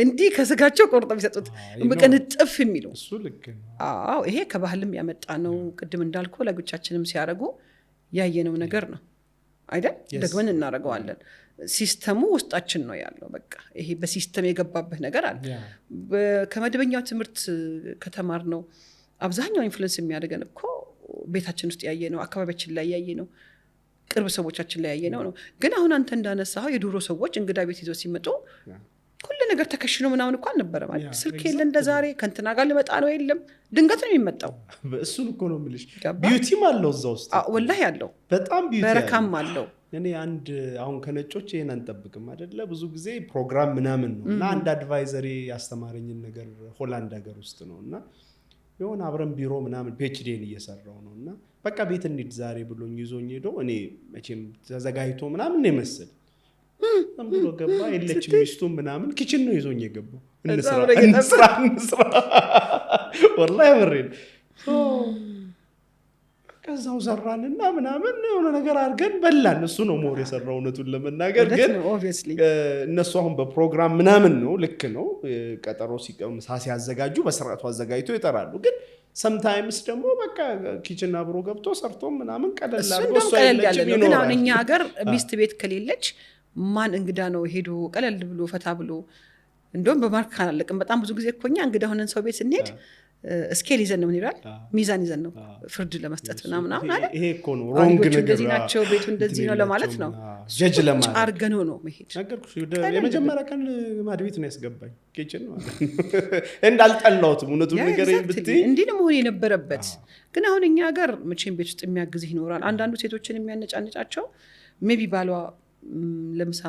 እንዲህ ከስጋቸው ቆርጠው የሚሰጡት በቃ ንጥፍ የሚለው እሱ ልክ ነው። አዎ ይሄ ከባህልም ያመጣ ነው። ቅድም እንዳልኩ ወላጆቻችንም ሲያደርጉ ያየነው ነገር ነው አይደል? ደግመን እናደርገዋለን። ሲስተሙ ውስጣችን ነው ያለው። በቃ ይሄ በሲስተም የገባበት ነገር አለ። ከመደበኛው ትምህርት ከተማር ነው አብዛኛው ኢንፍሉዌንስ የሚያደርገን እኮ ቤታችን ውስጥ ያየነው፣ አካባቢያችን ላይ ያየነው፣ ቅርብ ሰዎቻችን ላይ ያየነው ነው። ግን አሁን አንተ እንዳነሳው የድሮ ሰዎች እንግዳ ቤት ይዘው ሲመጡ ሁሉ ነገር ተከሽኖ ምናምን እኮ አልነበረም አይደል? ስልክ የለ እንደ ዛሬ ከእንትና ጋር ልመጣ ነው የለም፣ ድንገት ነው የሚመጣው። እሱን እኮ ነው የምልሽ። ቢዩቲም አለው እዛ ውስጥ ወላሂ አለው፣ በጣም ቢዩቲ በረካም አለው። እኔ አሁን ከነጮች ይሄን አንጠብቅም አይደለ? ብዙ ጊዜ ፕሮግራም ምናምን ነው እና አንድ አድቫይዘሪ ያስተማረኝን ነገር ሆላንድ ሀገር ውስጥ ነው እና የሆነ አብረን ቢሮ ምናምን ፒኤችዲን እየሰራው ነው እና በቃ ቤት እንሂድ ዛሬ ብሎኝ ይዞኝ ሄዶ እኔ መቼም ተዘጋጅቶ ምናምን ነው የመሰለ ብሎ ገባ። የለችም ሚስቱም ምናምን ኪችን ነው ይዞኝ የገባው። እንስራ ወላሂ አብሬን ከዛው ሰራንና ምናምን የሆነ ነገር አድርገን በላን። እሱ ነው ሞር የሰራው እውነቱን ለመናገር። ግን እነሱ አሁን በፕሮግራም ምናምን ነው ልክ ነው ቀጠሮ ሲያዘጋጁ በስርዓቱ አዘጋጅቶ ይጠራሉ። ግን ሰምታይምስ ደግሞ በቃ ኪችን አብሮ ገብቶ ሰርቶ ምናምን ቀለል አድርጎ እሱ አይለችም ይኖራል። ግን አሁን እኛ ሀገር ሚስት ቤት ከሌለች ማን እንግዳ ነው ሄዶ ቀለል ብሎ ፈታ ብሎ እንደውም በማርክ አላለቅም። በጣም ብዙ ጊዜ እኮ እኛ እንግዳ ሆነን ሰው ቤት ስንሄድ ስኬል ይዘን ነው ይላል፣ ሚዛን ይዘን ነው ፍርድ ለመስጠት ምናምን አይደል? ይሄ እኮ ነው ሮንግ ነገር እንደዚህ ናቸው ቤቱ እንደዚህ ነው ለማለት ነው። ጀጅ ለማለት አርገነው ነው መሄድ። ነገርኩሽ የመጀመሪያ ቀን ማድ ቤት ነው ያስገባኝ ኪችን ማለት እንዳልጠላሁትም እውነቱን ነገር ብትይ እንዲህ ነው መሆን የነበረበት። ግን አሁን እኛ ሀገር መቼም ቤት ውስጥ የሚያግዝህ ይኖራል። አንዳንዱ ሴቶችን የሚያነጫንጫቸው ሜቢ ባሏ ለምሳ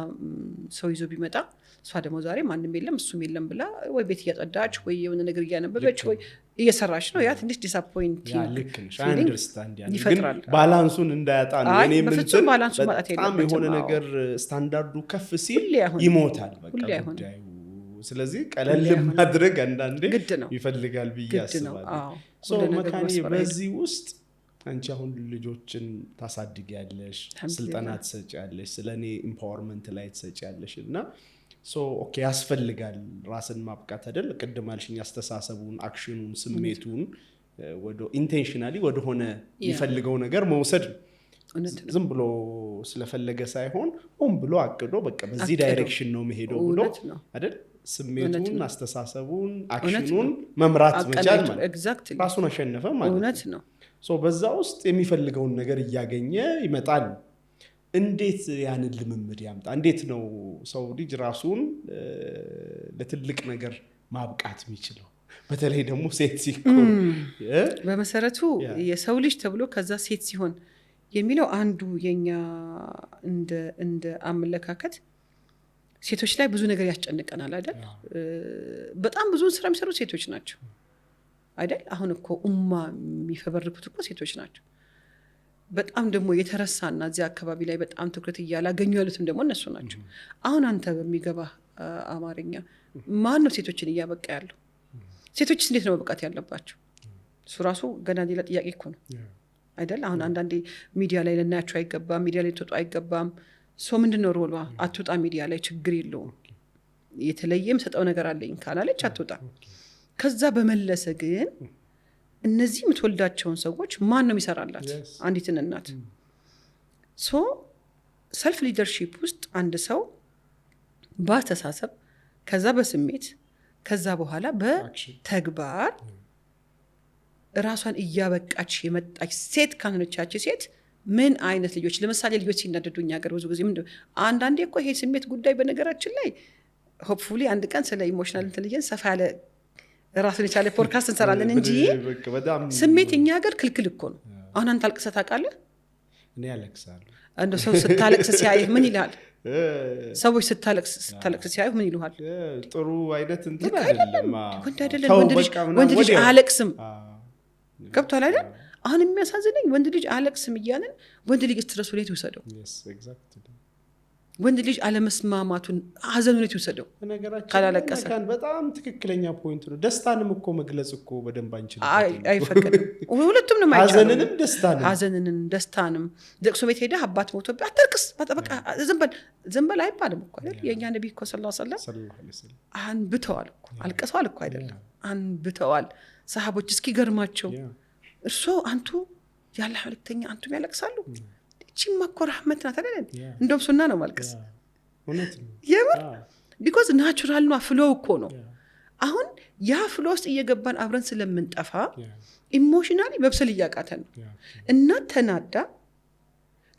ሰው ይዞ ቢመጣ እሷ ደግሞ ዛሬ ማንም የለም እሱም የለም ብላ ወይ ቤት እያጸዳች ወይ የሆነ ነገር እያነበበች ወይ እየሰራች ነው። ያ ትንሽ ዲስአፖይንቲንግ ይፈጥራል። ባላንሱን እንዳያጣ ነው። እኔ በፍጹም ባላንሱን ማጣት የለበትም። የሆነ ነገር ስታንዳርዱ ከፍ ሲል ይሞታል በቃ ጉዳዩ። ስለዚህ ቀለል ማድረግ አንዳንዴ ይፈልጋል ብዬ አስባለሁ። መካኒ በዚህ ውስጥ አንቺ አሁን ልጆችን ታሳድጊያለሽ፣ ስልጠና ትሰጪያለሽ፣ ስለኔ ኢምፓወርመንት ላይ ትሰጪያለሽ እና ኦኬ ያስፈልጋል ራስን ማብቃት አይደል? ቅድም አልሽኝ አስተሳሰቡን፣ አክሽኑን፣ ስሜቱን ወደ ኢንቴንሽናሊ ወደሆነ የሚፈልገው ነገር መውሰድ ዝም ብሎ ስለፈለገ ሳይሆን ሆን ብሎ አቅዶ በቃ በዚህ ዳይሬክሽን ነው መሄደው ብሎ አይደል? ስሜቱን፣ አስተሳሰቡን፣ አክሽኑን መምራት መቻል ማለት ራሱን አሸነፈ ማለት ነው። በዛ ውስጥ የሚፈልገውን ነገር እያገኘ ይመጣል። እንዴት ያንን ልምምድ ያምጣ? እንዴት ነው ሰው ልጅ ራሱን ለትልቅ ነገር ማብቃት የሚችለው? በተለይ ደግሞ ሴት ሲሆን በመሰረቱ የሰው ልጅ ተብሎ ከዛ ሴት ሲሆን የሚለው አንዱ የኛ እንደ አመለካከት ሴቶች ላይ ብዙ ነገር ያስጨንቀናል አይደል? በጣም ብዙ ስራ የሚሰሩ ሴቶች ናቸው አይደል? አሁን እኮ ኡማ የሚፈበርኩት እኮ ሴቶች ናቸው። በጣም ደግሞ የተረሳና እዚህ አካባቢ ላይ በጣም ትኩረት እያላገኙ ያሉትም ደግሞ እነሱ ናቸው። አሁን አንተ በሚገባ አማርኛ ማን ነው ሴቶችን እያበቃ ያለው? ሴቶችስ እንዴት ነው መብቃት ያለባቸው? እሱ ራሱ ገና ሌላ ጥያቄ እኮ ነው አይደል? አሁን አንዳንዴ ሚዲያ ላይ ልናያቸው አይገባም፣ ሚዲያ ላይ ልትወጡ አይገባም። ምንድን ነው ሮሏ? አትወጣ ሚዲያ ላይ ችግር የለውም። የተለየም ሰጠው ነገር አለኝ ካላለች አትወጣ። ከዛ በመለሰ ግን እነዚህ የምትወልዳቸውን ሰዎች ማን ነው የሚሰራላት? አንዲትን እናት። ሶ ሰልፍ ሊደርሺፕ ውስጥ አንድ ሰው በአስተሳሰብ ከዛ በስሜት ከዛ በኋላ በተግባር ራሷን እያበቃች የመጣች ሴት ካልሆነቻች ሴት ምን አይነት ልጆች ለምሳሌ ልጆች ሲናደዱ እኛ ሀገር ብዙ ጊዜ አንዳንዴ እኮ ይሄ ስሜት ጉዳይ በነገራችን ላይ ሆፕፉሊ አንድ ቀን ስለ ኢሞሽናል ኢንተለጀንስ ሰፋ ያለ ራስን የቻለ ፖድካስት እንሰራለን እንጂ ስሜት እኛ ሀገር ክልክል እኮ ነው። አሁን አንተ አልቅሰህ ታውቃለህ? እኔ አለቅሳለሁ። አንድ ሰው ስታለቅስ ሲያይህ ምን ይልሃል? ሰዎች ስታለቅስ ሲያዩ ምን ይሉሃል? ጥሩ አይነት እንትን አይደለም። ወንድ አይደለም ወንድ ልጅ አያለቅስም። ገብቶሃል አይደል? አሁን የሚያሳዝነኝ ወንድ ልጅ አያለቅስም እያለን ወንድ ልጅ ስትረሱ ላይ ትወሰደው። ወንድ ልጅ አለመስማማቱን ሀዘኑን ይወሰደው ካላለቀሰ። በጣም ትክክለኛ ፖይንት ነው። ደስታንም እኮ መግለጽ እኮ በደንብ አንችልም። አይፈቀድም። ሁለቱም ነው ማይቻለው። ሀዘንንም ደስታንም ሀዘንንም ደስታንም ለቅሶ ቤት ሄደህ አባት ሞቶብህ አትልቅስ በቃ ዝም በል አይባልም እኮ አይደል? የእኛ ነቢይ እኮ ሰለላሁ ዐለይሂ ወሰለም አንብተዋል እኮ አልቅሰዋል እኮ አይደለም፣ አንብተዋል። ሰሃቦች እስኪገርማቸው እርሶ አንቱ ያላህ መልእክተኛ አንቱም ያለቅሳሉ? እቺማ እኮ ረህመት ናት አይደል? እንደውም ሱና ነው ማልቀስ የምር ቢኮዝ ናቹራል ነው፣ ፍሎ እኮ ነው። አሁን ያ ፍሎ ውስጥ እየገባን አብረን ስለምንጠፋ ኢሞሽናሊ መብሰል እያቃተን ነው። እናት ተናዳ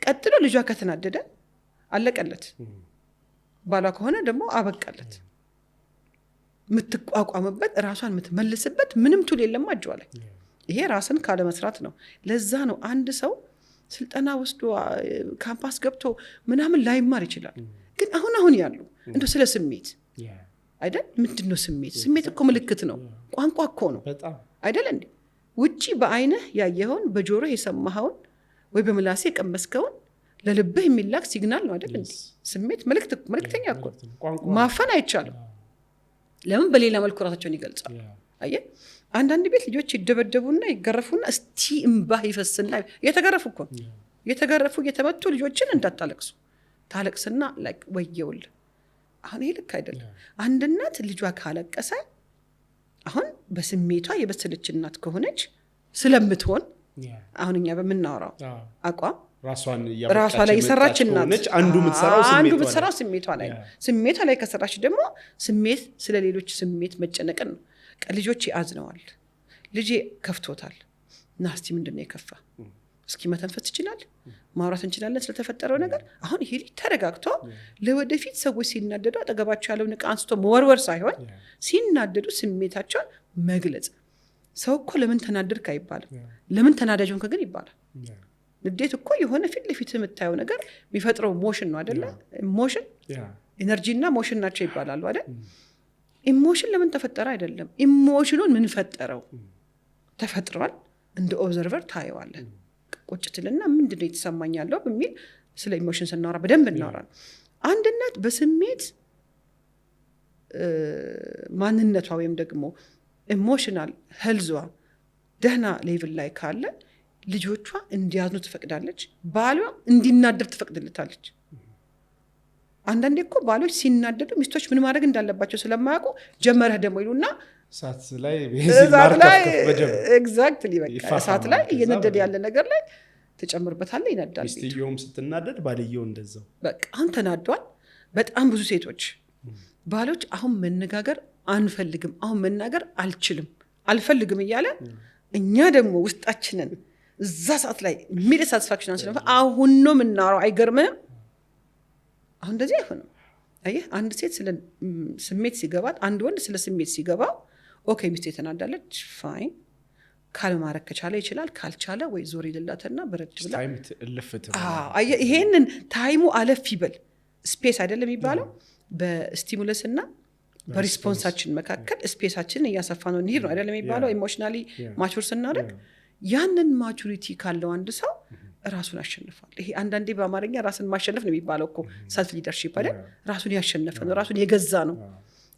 ቀጥሎ ልጇ ከተናደደ አለቀለት፣ ባሏ ከሆነ ደግሞ አበቃለት። የምትቋቋምበት ራሷን የምትመልስበት ምንም ቱል የለም እጇ ላይ። ይሄ ራስን ካለ መስራት ነው። ለዛ ነው አንድ ሰው ስልጠና ወስዶ ካምፓስ ገብቶ ምናምን ላይማር ይችላል። ግን አሁን ያሉ እንደ ስለ ስሜት አይደል? ምንድነው ስሜት? ስሜት እኮ ምልክት ነው፣ ቋንቋ እኮ ነው አይደል እንዴ? ውጪ በአይንህ ያየኸውን በጆሮህ የሰማኸውን ወይ በምላሴ የቀመስከውን ለልብህ የሚላክ ሲግናል ነው አይደል እንዴ? ስሜት መልእክተኛ እኮ ማፈን አይቻልም። ለምን በሌላ መልኩ ራሳቸውን ይገልጻሉ። አየህ አንዳንድ ቤት ልጆች ይደበደቡና ይገረፉና እስቲ እንባህ ይፈስና የተገረፉ እኮ የተገረፉ እየተመቱ ልጆችን እንዳታለቅሱ ታለቅስና ላይክ ወየውል። አሁን ይሄ ልክ አይደለም። አንድ እናት ልጇ ካለቀሰ አሁን በስሜቷ የበሰለች እናት ከሆነች ስለምትሆን አሁን እኛ በምናወራው አቋም ራሷ ላይ የሰራች እናት አንዱ የምትሰራው ስሜቷ ላይ ነው። ስሜቷ ላይ ከሰራች ደግሞ ስሜት ስለ ሌሎች ስሜት መጨነቅን ነው። ልጆች ያዝነዋል፣ ልጄ ከፍቶታል እና እስቲ ምንድነው የከፋ? እስኪ መተንፈስ ይችላል፣ ማውራት እንችላለን ስለተፈጠረው ነገር። አሁን ይሄ ልጅ ተረጋግቶ ለወደፊት ሰዎች ሲናደዱ አጠገባቸው ያለውን ዕቃ አንስቶ መወርወር ሳይሆን ሲናደዱ ስሜታቸውን መግለጽ። ሰው እኮ ለምን ተናደድክ አይባልም፣ ለምን ተናዳጅ ሆንክ ግን ይባላል። ንዴት እኮ የሆነ ፊት ለፊት የምታየው ነገር የሚፈጥረው ሞሽን ነው አይደለ? ሞሽን ኢነርጂ እና ሞሽን ናቸው ይባላሉ አይደል? ኢሞሽን ለምን ተፈጠረ አይደለም፣ ኢሞሽኑን ምን ፈጠረው? ተፈጥሯል። እንደ ኦብዘርቨር ታየዋለህ። ቁጭትልና ምንድነው የተሰማኝ ያለው በሚል ስለ ኢሞሽን ስናወራ በደንብ እናወራለን። አንድ እናት በስሜት ማንነቷ ወይም ደግሞ ኢሞሽናል ሄልዟ ደህና ሌቭል ላይ ካለ ልጆቿ እንዲያዝኑ ትፈቅዳለች፣ ባሏ እንዲናደር ትፈቅድልታለች። አንዳንዴ እኮ ባሎች ሲናደዱ ሚስቶች ምን ማድረግ እንዳለባቸው ስለማያውቁ ጀመረህ ደግሞ ይሉና እሳት ላይ ኤግዛክትሊ በቃ እሳት ላይ እየነደደ ያለ ነገር ላይ ተጨምርበታለህ፣ ይነዳል። ሚስትየውም ስትናደድ ባልየው እንደዛው በቃ አሁን ተናዷል። በጣም ብዙ ሴቶች ባሎች አሁን መነጋገር አንፈልግም፣ አሁን መናገር አልፈልግም እያለ እኛ ደግሞ ውስጣችንን እዛ ሰዓት ላይ ሚድ ሳቲስፋክሽን አንስለፈ አሁን ነው የምናወራው። አይገርምም? አሁን እንደዚህ አይሆንም። አየህ አንድ ሴት ስለ ስሜት ሲገባት፣ አንድ ወንድ ስለ ስሜት ሲገባ ኦኬ ሚስቴ ተናዳለች፣ ፋይን ካልማረክ ከቻለ ይችላል፣ ካልቻለ ወይ ዞር ይልላትና በረድ ብላ አየህ ይሄንን ታይሙ አለፍ ይበል። ስፔስ አይደለም የሚባለው በስቲሙለስ እና በሪስፖንሳችን መካከል ስፔሳችንን እያሰፋ ነው እንሂድ ነው አይደለም የሚባለው። ኢሞሽናሊ ማቹር ስናደርግ ያንን ማቹሪቲ ካለው አንድ ሰው ራሱን አሸንፏል። ይሄ አንዳንዴ በአማርኛ ራስን ማሸነፍ ነው የሚባለው እኮ ሰልፍ ሊደርሺፕ አይደል? ራሱን ያሸነፈ ነው፣ ራሱን የገዛ ነው።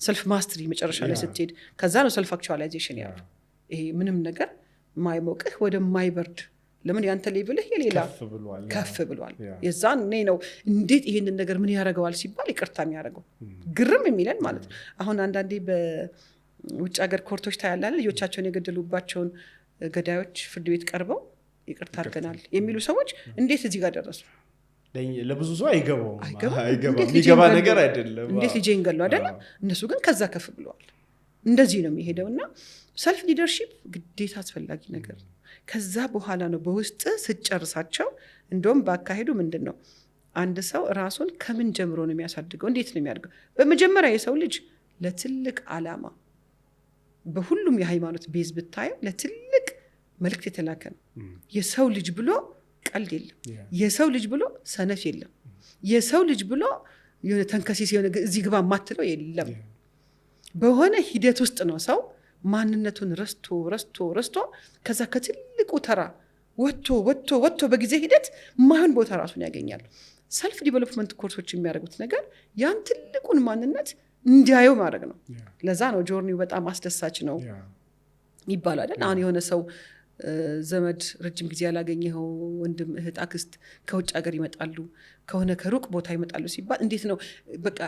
ሰልፍ ማስትሪ መጨረሻ ላይ ስትሄድ ከዛ ነው ሰልፍ አክቹዋላይዜሽን ያለው። ይሄ ምንም ነገር ማይሞቅህ ወደ ማይበርድ ለምን ያንተ ሌቭልህ የሌላ ከፍ ብሏል። የዛን እኔ ነው እንዴት ይሄንን ነገር ምን ያደርገዋል ሲባል ይቅርታ የሚያደርገው ግርም የሚለን ማለት ነው። አሁን አንዳንዴ ውጭ ሀገር ኮርቶች ታያላለ ልጆቻቸውን የገደሉባቸውን ገዳዮች ፍርድ ቤት ቀርበው ይቅርታ አድርገናል የሚሉ ሰዎች እንዴት እዚህ ጋር ደረሱ? ለብዙ ሰው አይገባም የሚገባ ነገር አይደለም። እንዴት ልጄ እንገሉ አይደለም። እነሱ ግን ከዛ ከፍ ብለዋል። እንደዚህ ነው የሚሄደው እና ሰልፍ ሊደርሺፕ ግዴታ አስፈላጊ ነገር ነው። ከዛ በኋላ ነው በውስጥ ስጨርሳቸው እንደውም ባካሄዱ ምንድን ነው አንድ ሰው ራሱን ከምን ጀምሮ ነው የሚያሳድገው? እንዴት ነው የሚያድገው? በመጀመሪያ የሰው ልጅ ለትልቅ ዓላማ በሁሉም የሃይማኖት ቤዝ ብታየው ለትልቅ መልእክት የተላከ ነው። የሰው ልጅ ብሎ ቀልድ የለም። የሰው ልጅ ብሎ ሰነፍ የለም። የሰው ልጅ ብሎ የሆነ ተንከሲስ የሆነ እዚህ ግባ ማትለው የለም። በሆነ ሂደት ውስጥ ነው ሰው ማንነቱን ረስቶ ከዛ ከትልቁ ተራ ወጥቶ በጊዜ ሂደት ማይሆን ቦታ ራሱን ያገኛል። ሰልፍ ዲቨሎፕመንት ኮርሶች የሚያደርጉት ነገር ያን ትልቁን ማንነት እንዲያየው ማድረግ ነው። ለዛ ነው ጆርኒው በጣም አስደሳች ነው ይባላል። አሁን የሆነ ሰው ዘመድ ረጅም ጊዜ ያላገኘው ወንድም፣ እህት፣ አክስት ከውጭ ሀገር ይመጣሉ ከሆነ ከሩቅ ቦታ ይመጣሉ ሲባል እንዴት ነው በቃ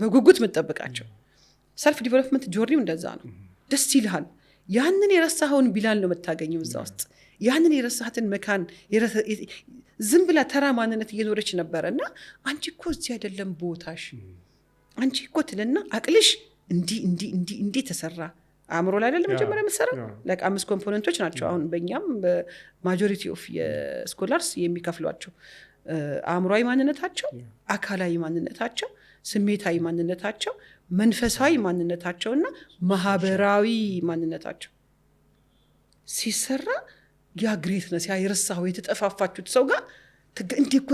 በጉጉት የምትጠብቃቸው። ሰልፍ ዲቨሎፕመንት ጆርኒው እንደዛ ነው። ደስ ይልሃል። ያንን የረሳኸውን ቢላል ነው የምታገኘው እዛ ውስጥ። ያንን የረሳሃትን መካን ዝም ብላ ተራ ማንነት እየኖረች ነበረ እና አንቺ እኮ እዚህ አይደለም ቦታሽ፣ አንቺ እኮ ትልና አቅልሽ እንዲህ ተሰራ። አእምሮ ላይ አይደለም መጀመሪያ የምትሰራው። ለቃ 5 ኮምፖነንቶች ናቸው። አሁን በእኛም በማጆሪቲ ኦፍ የስኮላርስ የሚከፍሏቸው አእምሯዊ ማንነታቸው፣ አካላዊ ማንነታቸው፣ ስሜታዊ ማንነታቸው፣ መንፈሳዊ ማንነታቸውና ማህበራዊ ማንነታቸው ሲሰራ ያ ግሬትነስ ያ የረሳው የተጠፋፋችሁት ሰው ጋር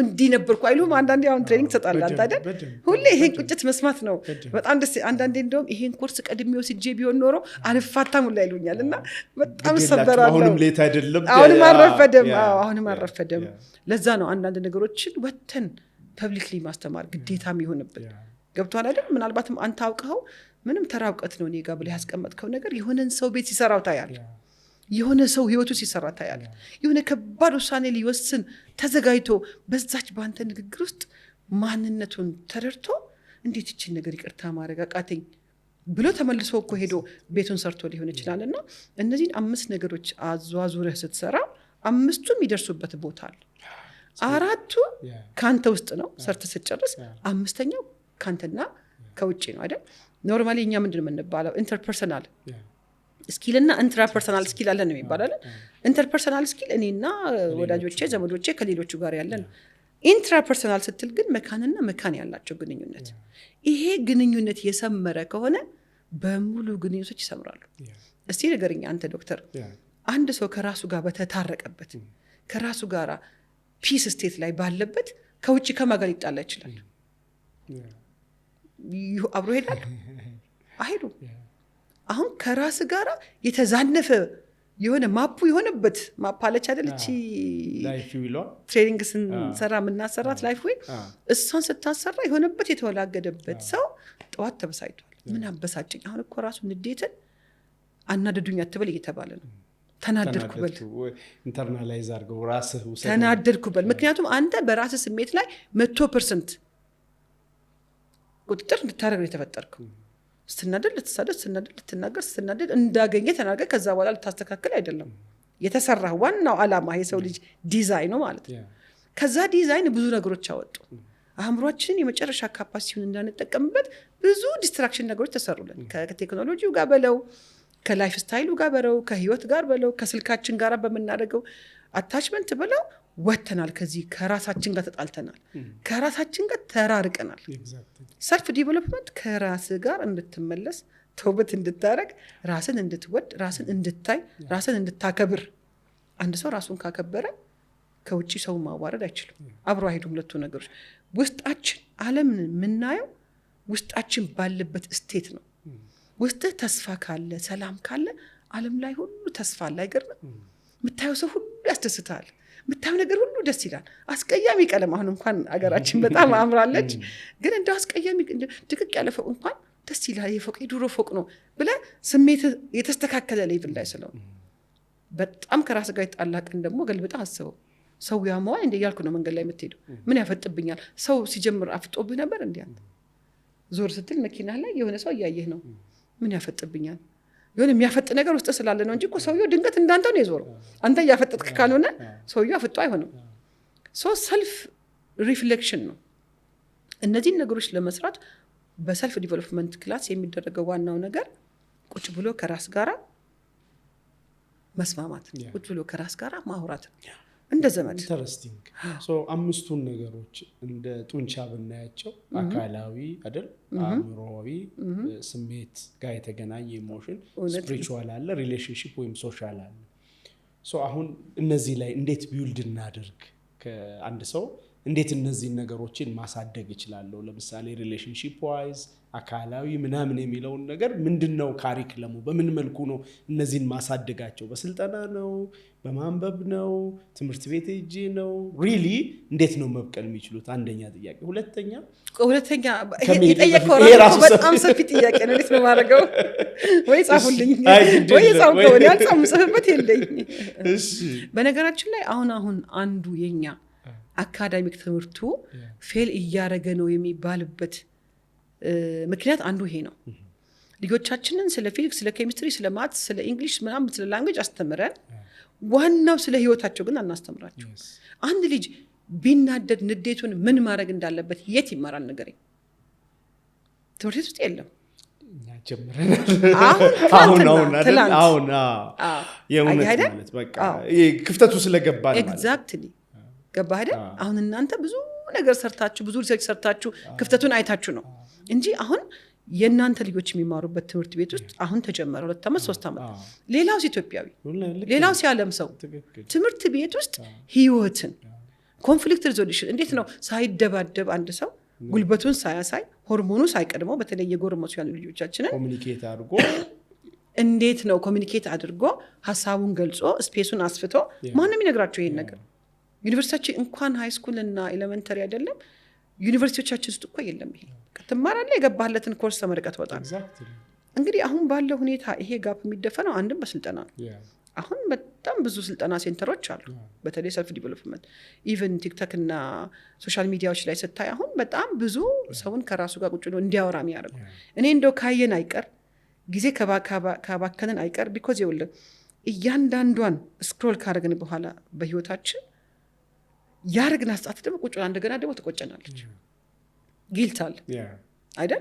እንዲህ ነበርኩ አይሉም። አንዳንዴ አሁን ትሬኒንግ ትሰጣለህ አይደል? ሁሌ ይሄን ቁጭት መስማት ነው በጣም ደስ። አንዳንዴ እንደውም ይሄን ኮርስ ቀድሜ ወስጄ ቢሆን ኖሮ አልፋታም ሁላ ይሉኛል እና በጣም ሰበራለሁ። አሁንም ሌት አይደለም፣ አሁንም አልረፈደም። ለዛ ነው አንዳንድ ነገሮችን ወተን ፐብሊክሊ ማስተማር ግዴታም ይሆንብን። ገብቷል አይደል? ምናልባትም አንተ አውቀኸው ምንም ተራ እውቀት ነው እኔ ጋር ብለህ ያስቀመጥከው ነገር የሆነን ሰው ቤት ሲሰራው ታያል። የሆነ ሰው ህይወቱ ሲሰራ ታያል። የሆነ ከባድ ውሳኔ ሊወስን ተዘጋጅቶ በዛች በአንተ ንግግር ውስጥ ማንነቱን ተረድቶ እንዴት ይችን ነገር ይቅርታ ማድረግ አቃተኝ ብሎ ተመልሶ እኮ ሄዶ ቤቱን ሰርቶ ሊሆን ይችላል። እና እነዚህን 5 ነገሮች አዟዙረህ ስትሰራ 5ቱም ይደርሱበት ቦታ አለ። 4ቱ ከአንተ ውስጥ ነው ሰርተ ስትጨርስ፣ 5ኛው ከአንተና ከውጭ ነው አይደል? ኖርማሊ እኛ ምንድን የምንባለው ኢንተርፐርሰናል ስኪል እና ኢንትራፐርሰናል ስኪል አለ ነው የሚባለው። ኢንተርፐርሰናል ስኪል እኔና ወዳጆቼ ዘመዶቼ ከሌሎቹ ጋር ያለን። ኢንትራፐርሰናል ስትል ግን መካንና መካን ያላቸው ግንኙነት። ይሄ ግንኙነት የሰመረ ከሆነ በሙሉ ግንኙነቶች ይሰምራሉ። እስቲ ንገረኝ አንተ ዶክተር፣ አንድ ሰው ከራሱ ጋር በተታረቀበት ከራሱ ጋር ፒስ ስቴት ላይ ባለበት ከውጭ ከማጋር ይጣላ ይችላል? አብሮ ሄዳሉ? አይሄዱም። አሁን ከራስ ጋር የተዛነፈ የሆነ ማፑ የሆነበት ማፕ አለች አይደለች? ትሬኒንግ ስንሰራ የምናሰራት ላይፍ ወይ እሷን ስታሰራ የሆነበት የተወላገደበት ሰው ጠዋት ተበሳጭቷል። ምን አበሳጭኝ? አሁን እኮ ራሱ ንዴትን አናደዱኝ አትበል እየተባለ ነው። ተናደድኩ በል፣ ኢንተርናላይዝ አድርገው ራስህ ውሰድ። ተናደድኩ በል። ምክንያቱም አንተ በራስህ ስሜት ላይ 100% ቁጥጥር እንድታደርግ የተፈጠርከው። ስትናደድ ልትሳደድ፣ ስትናደድ ልትናገር፣ ስትናደድ እንዳገኘ ተናገር። ከዛ በኋላ ልታስተካክል አይደለም የተሰራ ዋናው ዓላማ የሰው ልጅ ዲዛይን ነው ማለት ነው። ከዛ ዲዛይን ብዙ ነገሮች አወጡ። አእምሯችንን የመጨረሻ ካፓሲቲውን እንዳንጠቀምበት ብዙ ዲስትራክሽን ነገሮች ተሰሩልን። ከቴክኖሎጂው ጋር በለው፣ ከላይፍ ስታይሉ ጋር በለው፣ ከህይወት ጋር በለው፣ ከስልካችን ጋር በምናደርገው አታችመንት በለው ወተናል። ከዚህ ከራሳችን ጋር ተጣልተናል። ከራሳችን ጋር ተራርቀናል። ሰልፍ ዲቨሎፕመንት ከራስ ጋር እንድትመለስ፣ ተውበት እንድታረግ፣ ራስን እንድትወድ፣ ራስን እንድታይ፣ ራስን እንድታከብር። አንድ ሰው ራሱን ካከበረ ከውጭ ሰው ማዋረድ አይችልም። አብሮ አይሄዱም ሁለቱ ነገሮች። ውስጣችን ዓለምን የምናየው ውስጣችን ባለበት ስቴት ነው። ውስጥህ ተስፋ ካለ፣ ሰላም ካለ ዓለም ላይ ሁሉ ተስፋ አለ። አይገርምም? የምታየው ሰው ሁሉ ያስደስታል። የምታየው ነገር ሁሉ ደስ ይላል። አስቀያሚ ቀለም አሁን እንኳን አገራችን በጣም አምራለች፣ ግን እንደ አስቀያሚ ድቅቅ ያለ ፎቅ እንኳን ደስ ይላል። የፎቅ የድሮ ፎቅ ነው ብለህ ስሜት የተስተካከለ ሌቭል ላይ ስለሆነ በጣም ከራስ ጋር የጣላቅን ደግሞ ገልብጣ አስበው። ሰው ያመዋል እንደ እያልኩ ነው መንገድ ላይ የምትሄደው። ምን ያፈጥብኛል? ሰው ሲጀምር አፍጦብህ ነበር እንዲ አንተ ዞር ስትል መኪና ላይ የሆነ ሰው እያየህ ነው። ምን ያፈጥብኛል የሆነ የሚያፈጥ ነገር ውስጥ ስላለ ነው እንጂ እኮ ሰውየው ድንገት እንዳንተው ነው የዞረው። አንተ እያፈጠጥክ ካልሆነ ሰውየው አፍጦ አይሆንም። ሰልፍ ሪፍሌክሽን ነው። እነዚህን ነገሮች ለመስራት በሰልፍ ዲቨሎፕመንት ክላስ የሚደረገው ዋናው ነገር ቁጭ ብሎ ከራስ ጋራ መስማማት፣ ቁጭ ብሎ ከራስ ጋራ ማውራት እንደ ዘመድ። ኢንተረስቲንግ። አምስቱን ነገሮች እንደ ጡንቻ ብናያቸው አካላዊ አይደል፣ አእምሮዊ፣ ስሜት ጋር የተገናኘ ኢሞሽን፣ ስፒሪቹዋል አለ፣ ሪሌሽንሺፕ ወይም ሶሻል አለ። አሁን እነዚህ ላይ እንዴት ቢውልድ እናድርግ? ከአንድ ሰው እንዴት እነዚህን ነገሮችን ማሳደግ ይችላለሁ? ለምሳሌ ሪሌሽንሺፕ ዋይዝ አካላዊ ምናምን የሚለውን ነገር ምንድነው ካሪክለሙ? በምን መልኩ ነው እነዚህን ማሳደጋቸው? በስልጠና ነው? በማንበብ ነው? ትምህርት ቤት ሄጄ ነው? ሪሊ እንዴት ነው መብቀል የሚችሉት? አንደኛ ጥያቄ። ሁለተኛ የጠየቀው በጣም ሰፊ ጥያቄ ነው። እንዴት ነው ማድረገው? ወይ ጻፉልኝ ወይ ጻፉልኝ። ያልጻፉ ጽፍበት የለኝ። በነገራችን ላይ አሁን አንዱ የኛ አካዳሚክ ትምህርቱ ፌል እያደረገ ነው የሚባልበት ምክንያት አንዱ ይሄ ነው። ልጆቻችንን ስለ ፊዚክስ፣ ስለ ኬሚስትሪ፣ ስለ ማት፣ ስለ እንግሊሽ ምናምን ስለ ላንጉዌጅ አስተምረን ዋናው ስለ ህይወታቸው ግን አናስተምራቸው። አንድ ልጅ ቢናደድ ንዴቱን ምን ማድረግ እንዳለበት የት ይማራል? ነገሬ ትምህርት ቤት ውስጥ የለም። ክፍተቱ ስለገባ ኤግዛክትሊ ገባ አይደል? አሁን እናንተ ብዙ ነገር ሰርታችሁ ብዙ ሪሰርች ሰርታችሁ ክፍተቱን አይታችሁ ነው እንጂ አሁን የእናንተ ልጆች የሚማሩበት ትምህርት ቤት ውስጥ አሁን ተጀመረ 2 ዓመት 3 ዓመት። ሌላውስ ኢትዮጵያዊ፣ ሌላውስ የዓለም ሰው ትምህርት ቤት ውስጥ ህይወትን ኮንፍሊክት ሪዞሉሽን እንዴት ነው ሳይደባደብ አንድ ሰው ጉልበቱን ሳያሳይ ሆርሞኑ ሳይቀድመው በተለይ የጎረመሱ ያሉ ልጆቻችንን ኮሚኒኬት አድርጎ እንዴት ነው ኮሚኒኬት አድርጎ ሀሳቡን ገልጾ ስፔሱን አስፍቶ ማንም ይነግራቸው ይሄን ነገር። ዩኒቨርሲቲያችን እንኳን ሃይ ስኩል እና ኤሌመንተሪ አይደለም ዩኒቨርሲቲዎቻችን ውስጥ እኮ የለም። ይሄ ከተማራለ የገባህለትን ኮርስ ተመርቀህ ትወጣለህ። እንግዲህ አሁን ባለው ሁኔታ ይሄ ጋፕ የሚደፈነው አንድም በስልጠና ነው። አሁን በጣም ብዙ ስልጠና ሴንተሮች አሉ፣ በተለይ ሰልፍ ዲቨሎፕመንት ኢቨን ቲክቶክ እና ሶሻል ሚዲያዎች ላይ ስታይ አሁን በጣም ብዙ ሰውን ከራሱ ጋር ቁጭ ብሎ እንዲያወራ የሚያደርጉ። እኔ እንደው ካየን አይቀር ጊዜ ከባከንን አይቀር ቢኮዝ ይኸውልህ እያንዳንዷን ስክሮል ካደረግን በኋላ በህይወታችን ያረግና አስጣት ደግሞ ቁጭ ብላ እንደገና ደግሞ ትቆጨናለች። ጊልታል አይደል?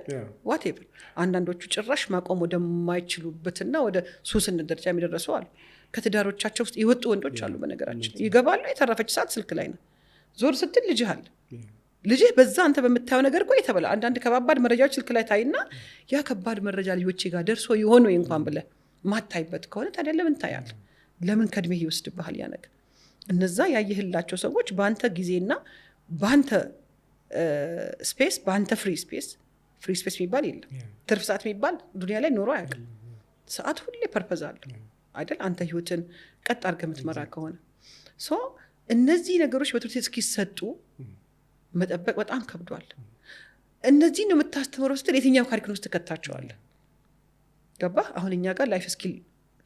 ዋቴቨር አንዳንዶቹ ጭራሽ ማቆም ወደማይችሉበትና ወደ ሱስነት ደረጃ የሚደረሱ አሉ። ከትዳሮቻቸው ውስጥ የወጡ ወንዶች አሉ። በነገራችን ይገባሉ፣ የተረፈች ሰዓት ስልክ ላይ ነው። ዞር ስትል ልጅህ አለ። ልጅህ በዛ አንተ በምታየው ነገር እኮ የተበላ አንዳንድ ከባባድ መረጃዎች ስልክ ላይ ታይና ያ ከባድ መረጃ ልጆቼ ጋር ደርሶ የሆነ እንኳን ብለህ ማታይበት ከሆነ ታዲያ ለምን ታያለህ? ለምን ከእድሜህ ይወስድብሃል ያ ነገር? እነዛ ያየህላቸው ሰዎች በአንተ ጊዜና በአንተ ስፔስ በአንተ ፍሪ ስፔስ የሚባል የለም። ትርፍ ሰዓት የሚባል ዱኒያ ላይ ኖሮ አያውቅም። ሰዓት ሁሌ ፐርፐዝ አለ አይደል? አንተ ህይወትን ቀጥ አድርገህ የምትመራ ከሆነ እነዚህ ነገሮች በትምህርት ቤት እስኪሰጡ መጠበቅ በጣም ከብዷል። እነዚህ ነው የምታስተምረው ስትል የትኛው ካሪኩለም ውስጥ ትከታቸዋለህ? ገባህ? አሁን እኛ ጋር ላይፍ ስኪል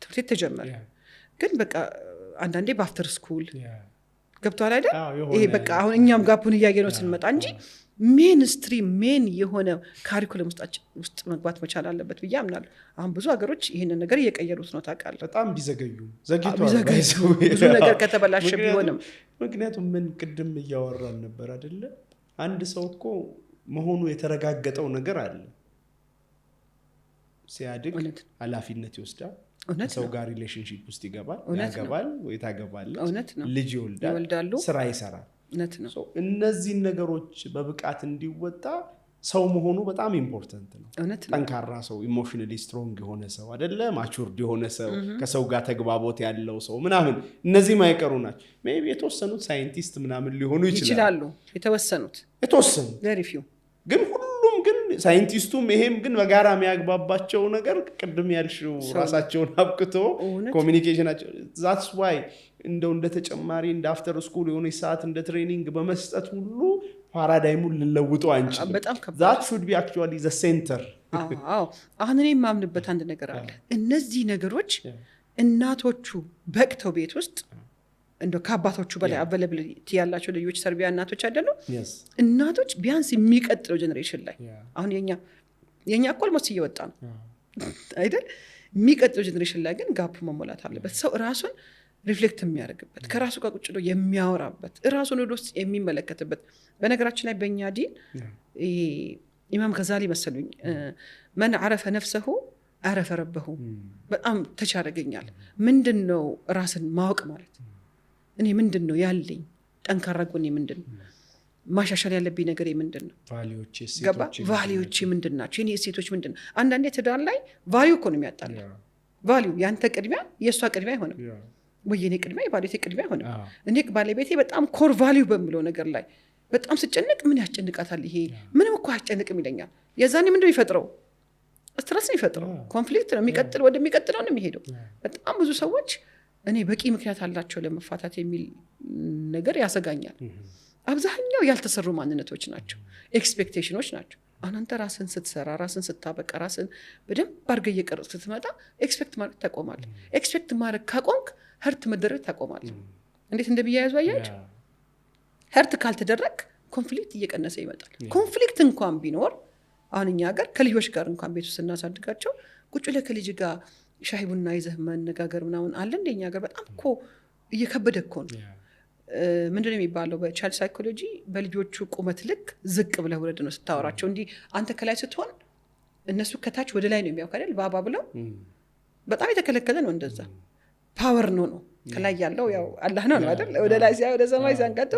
ትምህርት ቤት ተጀመረ፣ ግን በቃ አንዳንዴ በአፍተር ስኩል ገብቷል አይደል? ይሄ በቃ አሁን እኛም ጋፑን እያየነው ስንመጣ እንጂ ሜን ስትሪም ሜን የሆነ ካሪኩለም ውስጥ መግባት መቻል አለበት ብዬ አምናለሁ። አሁን ብዙ ሀገሮች ይህንን ነገር እየቀየሩት ነው ታውቃለህ። በጣም ቢዘገዩ ብዙ ነገር ከተበላሸ ቢሆንም ምክንያቱም ምን ቅድም እያወራን ነበር አይደለ? አንድ ሰው እኮ መሆኑ የተረጋገጠው ነገር አለ። ሲያድግ ኃላፊነት ይወስዳል፣ ሰው ጋር ሪሌሽንሺፕ ውስጥ ይገባል፣ ያገባል ወይ ታገባለች፣ ልጅ ይወልዳል፣ ስራ ይሰራል። እነዚህን ነገሮች በብቃት እንዲወጣ ሰው መሆኑ በጣም ኢምፖርታንት ነው። ጠንካራ ሰው፣ ኢሞሽናሊ ስትሮንግ የሆነ ሰው አይደለ? ማቹርድ የሆነ ሰው፣ ከሰው ጋር ተግባቦት ያለው ሰው ምናምን፣ እነዚህ ማይቀሩ ናቸው። ሜይ ቢ የተወሰኑት ሳይንቲስት ምናምን ሊሆኑ ይችላሉ። የተወሰኑ very few ግን ሁሉም ግን ሳይንቲስቱም ይሄም ግን በጋራ የሚያግባባቸው ነገር ቅድም ያልሽው ራሳቸውን አብቅቶ ኮሚኒኬሽናቸው that's why እንደው እንደ ተጨማሪ እንደ አፍተር ስኩል የሆነ ሰዓት እንደ ትሬኒንግ በመስጠት ሁሉ ፓራዳይሙን ልለውጠው አንችልም። that should be actually the center። አሁን እኔ የማምንበት አንድ ነገር አለ። እነዚህ ነገሮች እናቶቹ በቅተው ቤት ውስጥ እንደው ከአባቶቹ በላይ አቬለብሊቲ ያላቸው ልጆች ሰርቢያ እናቶች አይደሉ? እናቶች ቢያንስ የሚቀጥለው ጀኔሬሽን ላይ አሁን የኛ እኮ ኦልሞስት እየወጣ ነው። አይደል? የሚቀጥለው ጀኔሬሽን ላይ ግን ጋፕ መሞላት አለበት። ሰው ራሱን ሪፍሌክት የሚያደርግበት ከራሱ ጋር ቁጭ ብሎ የሚያወራበት ራሱን ወደ ውስጥ የሚመለከትበት። በነገራችን ላይ በእኛ ዲን ኢማም ገዛሊ መሰሉኝ መን አረፈ ነፍሰሁ አረፈ ረበሁ በጣም ተቻረገኛል። ምንድን ነው ራስን ማወቅ ማለት? እኔ ምንድን ነው ያለኝ ጠንካራ ጎኔ ምንድን ነው? ማሻሻል ያለብኝ ነገር ምንድን ነው? ቫሊዎቼ ምንድን ናቸው? የኔ እሴቶች ምንድን ነው? አንዳንዴ ትዳር ላይ ቫሊዩ እኮ ነው የሚያጣላ። ቫሊዩ ያንተ ቅድሚያ የእሷ ቅድሚያ አይሆንም ወይ የኔ ቅድሚያ የባለቤቴ ቅድሚያ አይሆንም። እኔ ባለቤቴ በጣም ኮር ቫሊዩ በምለው ነገር ላይ በጣም ስጨንቅ ምን ያስጨንቃታል? ይሄ ምንም እኮ አያስጨንቅም ይለኛል። የዛኔ ምንድን ነው የሚፈጥረው? ስትረስ ነው የሚፈጥረው። ኮንፍሊክት ነው ወደሚቀጥለው ነው የሚሄደው። በጣም ብዙ ሰዎች እኔ በቂ ምክንያት አላቸው ለመፋታት የሚል ነገር ያሰጋኛል። አብዛኛው ያልተሰሩ ማንነቶች ናቸው፣ ኤክስፔክቴሽኖች ናቸው። አንተ ራስን ስትሰራ ራስን ስታበቃ ራስን በደንብ አድርገህ እየቀረጽ ስትመጣ ኤክስፔክት ማድረግ ታቆማለህ። ኤክስፔክት ማድረግ ካቆምክ ህርት መደረግ ታቆማለህ። እንዴት እንደሚያያዙ አያችሁ? ህርት ካልተደረግ ኮንፍሊክት እየቀነሰ ይመጣል። ኮንፍሊክት እንኳን ቢኖር አሁን እኛ ሀገር ከልጆች ጋር እንኳን ቤት ውስጥ ስናሳድጋቸው ቁጭ ብለህ ከልጅ ጋር ሻይ ቡና ይዘህ መነጋገር ምናምን አለ እንደ እኛ ሀገር በጣም እኮ እየከበደ እኮ ነው። ምንድነው የሚባለው በቻይልድ ሳይኮሎጂ? በልጆቹ ቁመት ልክ ዝቅ ብለህ ውረድ ነው ስታወራቸው። እንዲህ አንተ ከላይ ስትሆን እነሱ ከታች ወደ ላይ ነው የሚያውቅ አይደል? ባባ ብለው በጣም የተከለከለ ነው። እንደዛ ፓወር ነው ከላይ ያለው ያው አላህ ነው አይደል? ወደ ላይ ሲያ ወደ ሰማይ ሲያንቀጡ